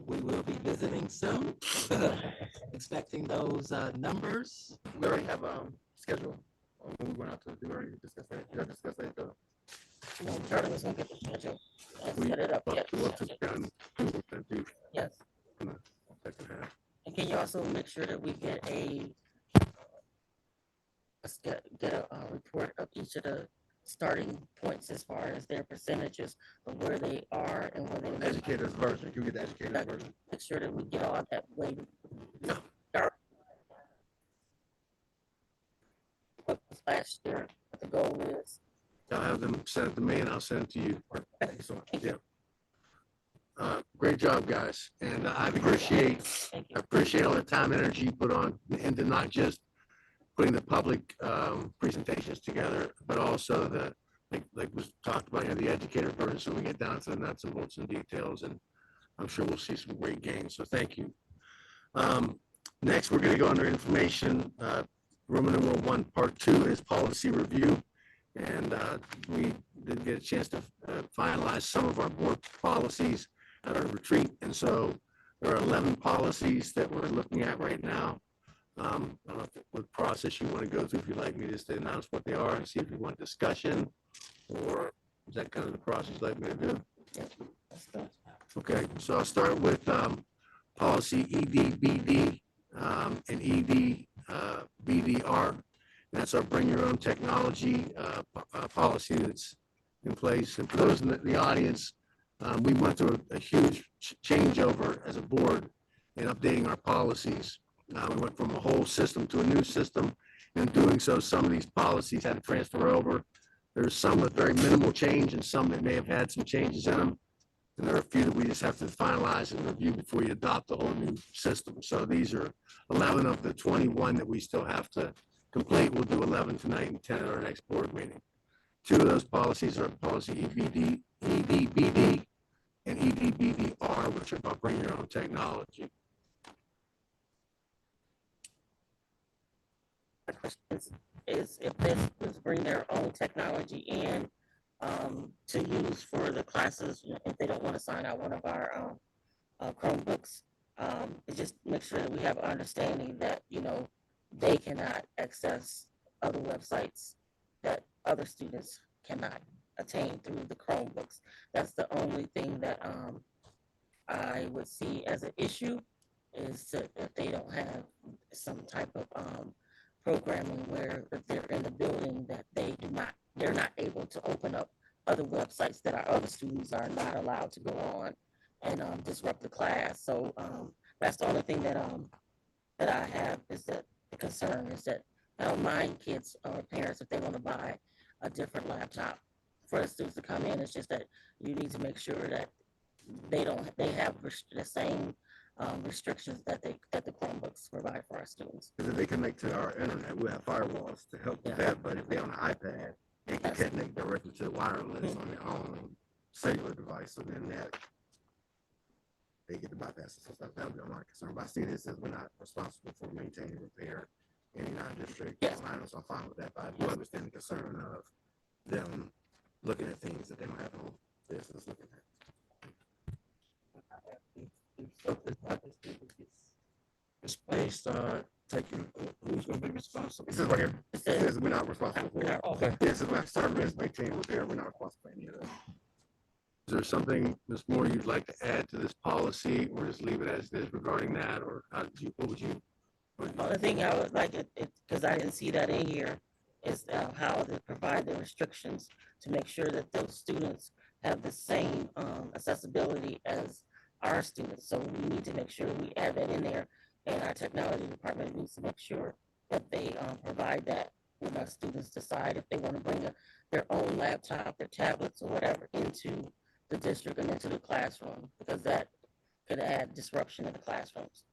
We will be visiting soon. Expecting those numbers. We already have schedule when we went out to. We already discussed that. Did I discuss that though? Charlie was gonna get the schedule. Set it up. Yes. And can you also make sure that we get a report of each of the starting points as far as their percentages of where they are and where they. Educator's version, you get the educator's version. Make sure that we get all that weighted. No. What was last year, what the goal is. I'll have them send it to me and I'll send it to you. Yeah. Great job, guys. And I appreciate all the time and energy you put on into not just putting the public presentations together, but also the, like was talked about here, the educator version, so we get down to the nuts and bolts and details, and I'm sure we'll see some great gains. So thank you. Next, we're going to go under information. Roman numeral 1, part 2 is policy review. And we did get a chance to finalize some of our board policies at our retreat. And so there are 11 policies that we're looking at right now. I don't know what process you want to go through, if you'd like me just to announce what they are and see if you want discussion, or is that kind of the process you'd like me to do? Okay, so I'll start with policy EDBD and EDBDR. That's our bring your own technology policy that's in place. And for those in the audience, we went through a huge changeover as a board in updating our policies. We went from a whole system to a new system. In doing so, some of these policies had to transfer over. There's some with very minimal change and some that may have had some changes in them. And there are a few that we just have to finalize and review before you adopt the whole new system. So these are 11 of the 21 that we still have to complete. We'll do 11 tonight and 10 at our next board meeting. 2 of those policies are policy EDBD and EDBDR, which are about bring your own technology. My question is if this is bring their own technology in to use for the classes, if they don't want to sign out one of our Chromebooks, just make sure that we have an understanding that, they cannot access other websites that other students cannot attain through the Chromebooks. That's the only thing that I would see as an issue, is that if they don't have some type of programming where if they're in the building that they're not able to open up other websites that our other students are not allowed to go on and disrupt the class. So that's the only thing that I have, is that the concern is that I don't mind kids or parents if they want to buy a different laptop for the students to come in. It's just that you need to make sure that they have the same restrictions that the Chromebooks provide for our students. Because if they connect to our internet, we have firewalls to help with that. But if they're on an iPad, they can connect directly to the wireless on their own cellular device. So then they get to bypass it. So that would be my concern. But I see this as we're not responsible for maintaining, repair any non-district lines. So I'm fine with that. But I do understand the concern of them looking at things that they don't have no business looking at. It's based on taking, who's gonna be responsible? This is right here. It says we're not responsible for it. Okay. This is what service, maintain, repair, we're not responsible for any of that. Is there something, Ms. Moore, you'd like to add to this policy, or just leave it as it is regarding that, or what would you? The only thing I would like, because I didn't see that in here, is how they provide the restrictions to make sure that those students have the same accessibility as our students. So we need to make sure we add that in there, and our technology department needs to make sure that they provide that when our students decide if they want to bring their own laptop, their tablets, or whatever into the district and into the classroom, because that could add disruption in the classrooms.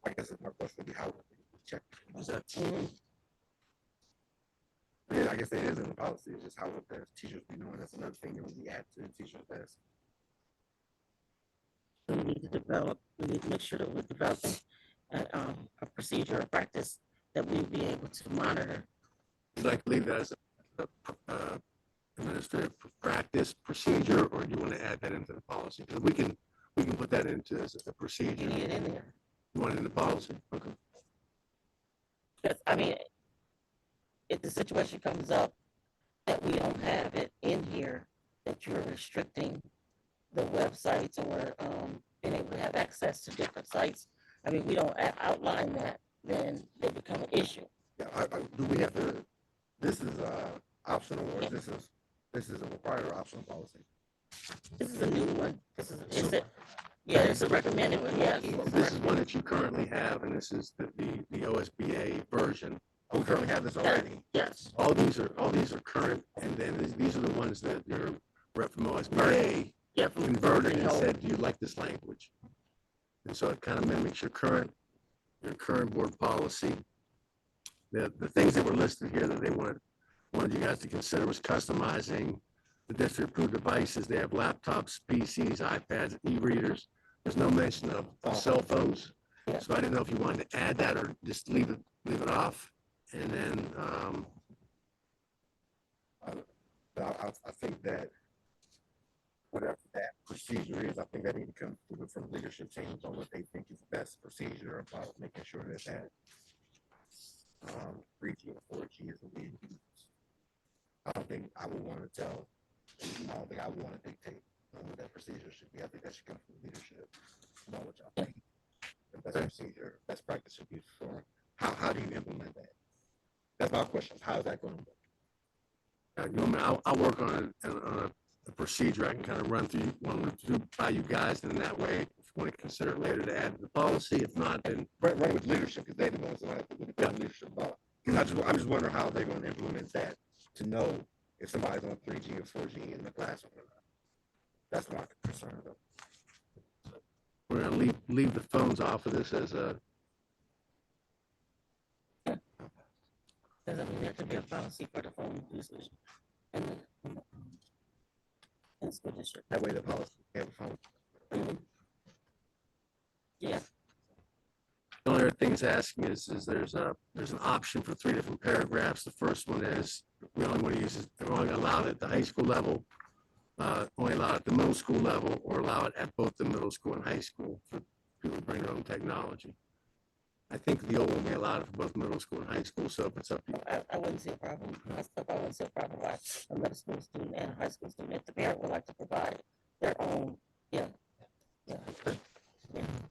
I guess my question would be how would we check? Is that? Yeah, I guess it is in the policy. It's just how would the teachers be doing? That's another thing that we add to the teacher's desk. We need to make sure that we're developing a procedure or practice that we'll be able to monitor. Would you like to leave that as a administrative practice procedure, or do you want to add that into the policy? Because we can put that into as a procedure. You need it in there. You want it in the policy? Okay. Because, I mean, if the situation comes up that we don't have it in here, that you're restricting the websites or, being able to have access to different sites. I mean, we don't outline that, then they become an issue. Yeah, do we have to, this is, optional, or this is a required optional policy? This is a new one. Yeah, it's a recommended one, yes. This is one that you currently have, and this is the OSBA version. Oh, we currently have this already? Yes. All these are current, and then these are the ones that your rep from OSBA converted and said, do you like this language? And so it kind of mimics your current board policy. The things that were listed here that they wanted you guys to consider was customizing the district approved devices. They have laptops, PCs, iPads, e-readers. There's no mention of cell phones. So I didn't know if you wanted to add that or just leave it off. And then I think that whatever that procedure is, I think that need to come from leadership teams on what they think is the best procedure about making sure that 3G and 4G is being used. I don't think I would want to tell. I don't think I would want to dictate what that procedure should be. I think that should come from leadership. About what y'all think the best procedure, best practice should be for how do you implement that? That's my question. How is that going to work? I'll work on a procedure I can kind of run through by you guys, and that way, if you want to consider it later to add to the policy, if not, then run with leadership, because they're the ones that have to leadership about. Because I'm just wondering how they're going to implement that to know if somebody's on 3G or 4G in the classroom or not. That's my concern, though. we're gonna leave the phones off of this as a. Doesn't mean there could be a policy for the phone usage in the school district. That way the policy have a phone. Yeah. The only other thing it's asking is there's an option for 3 different paragraphs. The first one is we only want to use it, we're only allowed at the high school level, only allowed at the middle school level, or allow it at both the middle school and high school for people to bring their own technology. I think the old one will be allowed for both middle school and high school, so if it's up to you. I wouldn't see a problem. I wouldn't see a problem why a middle school student and a high school student, if the parent would like to provide their own, yeah.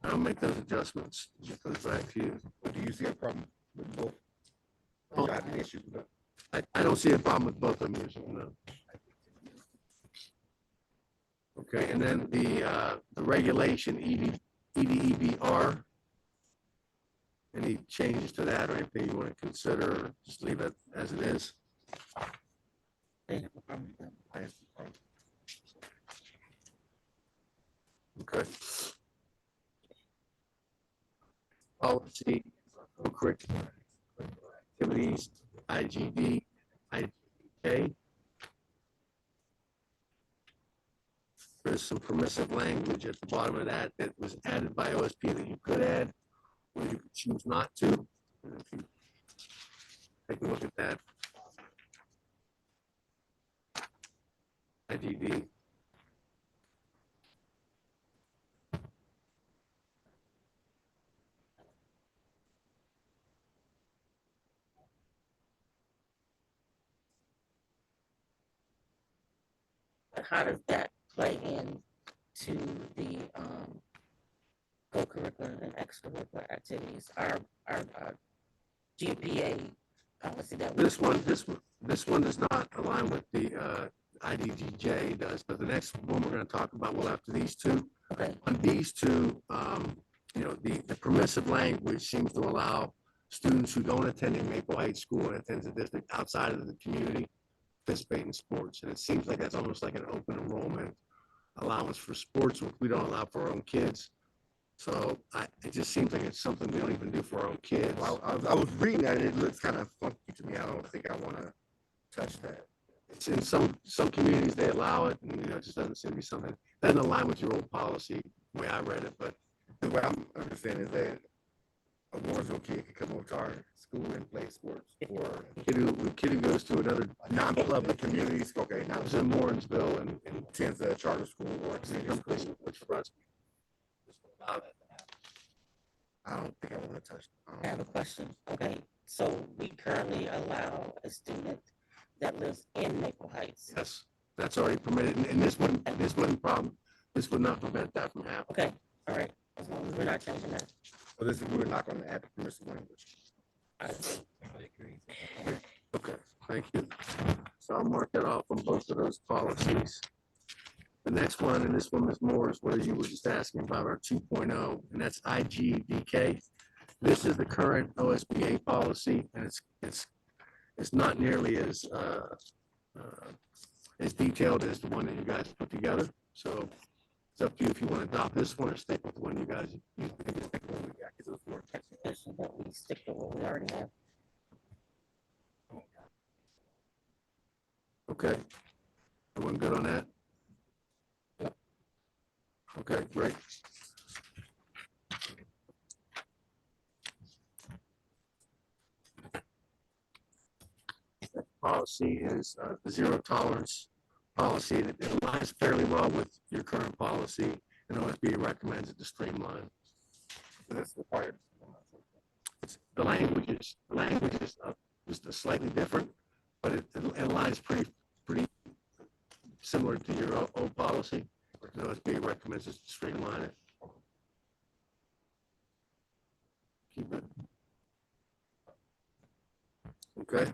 I'll make those adjustments. It goes back to you. Do you see a problem with both? You got an issue with that? I don't see a problem with both of them using them, no. Okay, and then the regulation EDEBR. Any changes to that or anything you want to consider, or just leave it as it is? Okay. Policy, co-curricular activities, IGD, IGK. There's some permissive language at the bottom of that was added by OSP that you could add, or you could choose not to. And if you take a look at that. IGD. How does that play in to the co-curricular and extracurricular activities? Our GPA policy that This one does not align with the IDGJ does, but the next one we're going to talk about will after these two. Okay. On these two, the permissive language seems to allow students who don't attend a Maple Heights school and attend a district outside of the community participate in sports. And it seems like that's almost like an open enrollment allowance for sports, which we don't allow for our own kids. So it just seems like it's something we don't even do for our own kids. Well, I was reading that and it looks kind of funky to me. I don't think I want to touch that. It's in some communities they allow it, and it just doesn't seem to be something that doesn't align with your old policy, the way I read it. But the way I'm understanding is that a Warrensville kid can come over to our school and play sports, or a kid who goes to another non-public communities. Okay, now it's in Warrensville and attends a charter school or a senior school, which runs. I don't think I want to touch. I have a question. Okay, so we currently allow a student that lives in Maple Heights. Yes, that's already permitted, and this wasn't a problem. this would not prevent that from happening. Okay, all right, as long as we're not changing that. So this is, we're not gonna add the permissive language. I agree. Okay, thank you. So I'll mark that off on both of those policies. The next one, and this one is more, is what you were just asking about our 2.0, and that's IGDK. This is the current OSBA policy, and it's not nearly as detailed as the one that you guys put together. So it's up to you if you want to adopt this one or stick with the one you guys use. That we stick to what we already have. Okay. Everyone good on that? Okay, great. Policy is the zero tolerance policy. It aligns fairly well with your current policy, and OSBA recommends it to streamline. That's required. The language is just slightly different, but it aligns pretty similar to your old policy. OSBA recommends us to streamline it. Keep it. Okay.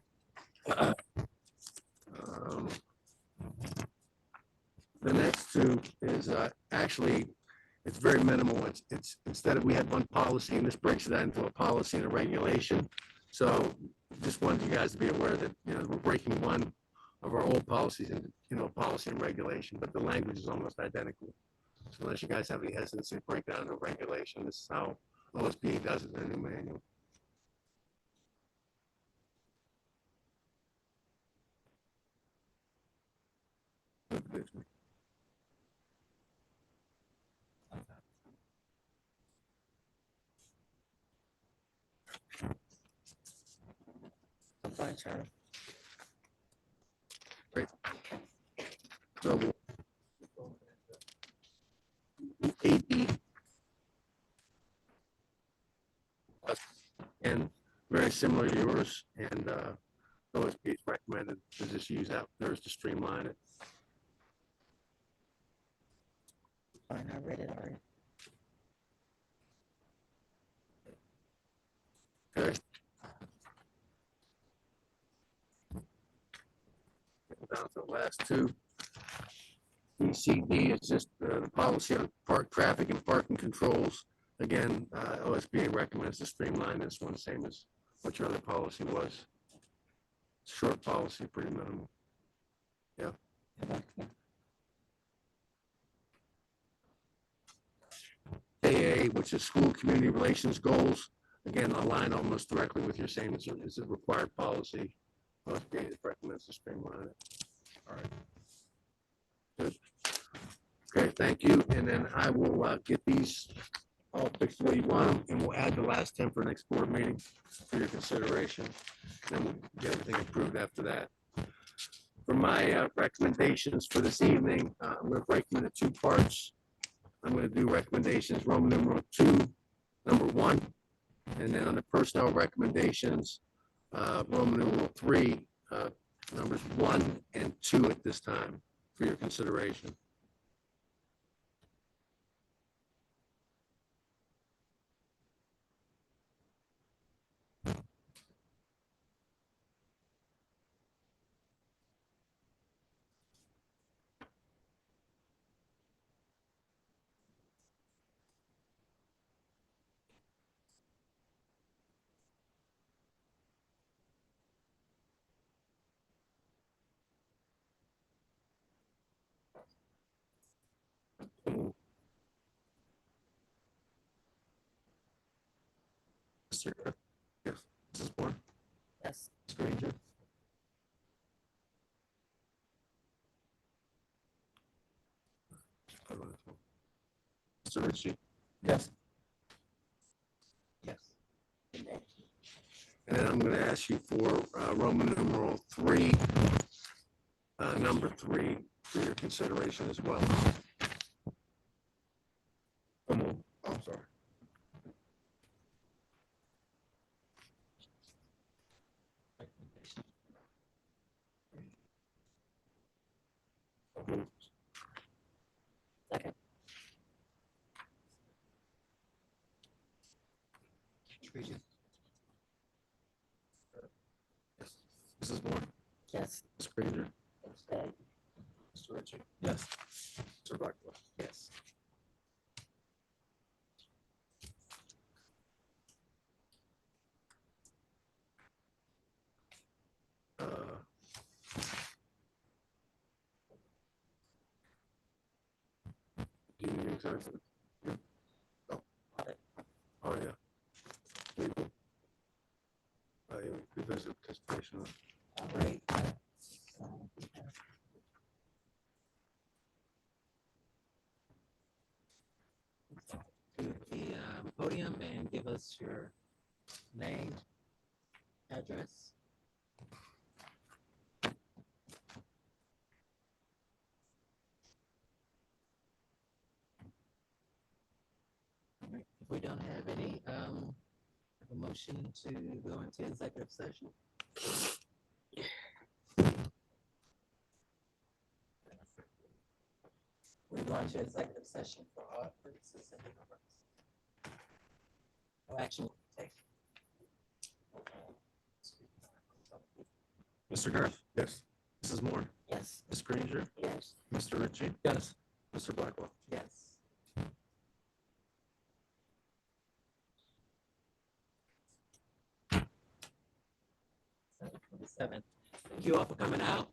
The next two is actually, it's very minimal. It's instead of, we had one policy, and this breaks that into a policy and a regulation. So just wanted you guys to be aware that, you know, we're breaking one of our old policies into, you know, policy and regulation, but the language is almost identical. So unless you guys have any hesitancy to break down the regulation, this is how OSBA does it in the manual. I'm fine, Charlie. Great. So 8B. And very similar to yours, and OSB is recommended to just use that theirs to streamline it. Fine, I read it already. Okay. Down to the last two. ECD is just the policy on park traffic and parking controls. Again, OSBA recommends to streamline this one, same as what your other policy was. Short policy, pretty minimal. Yeah. AA, which is school community relations goals, again, align almost directly with your same as a required policy. OSBA recommends to streamline it. All right. Good. Okay, thank you. And then I will get these all fixed the way you want them, and we'll add the last 10 for next board meeting for your consideration. Then we'll get everything approved after that. For my recommendations for this evening, I'm going to break them into two parts. I'm going to do recommendations, Roman numeral 2, number 1, and then on the personnel recommendations, Roman numeral 3, numbers 1 and 2 at this time for your consideration. Yes, Mrs. Moore. Yes. Stranger. Mr. Ritchie. Yes. Yes. And then I'm going to ask you for Roman numeral 3, number 3 for your consideration as well. Come on, I'm sorry. Second. Creasy? Yes. Mrs. Moore? Yes. Ms. Granger? Abstain. Mr. Ritchie? Yes. Mr. Blackwell? Yes. Uh, Do you need executive? Yeah. Oh, yeah. Legal. Yeah, executive participation. All right. To the podium and give us your name, address. All right. If we don't have any, a motion to go into executive session. We're going to executive session for all purposes and purposes. No action will be taken. Mr. Garth? Yes. Mrs. Moore? Yes. Ms. Granger? Yes. Mr. Ritchie? Yes. Mr. Blackwell? Yes. 7:27. Thank you all for coming out.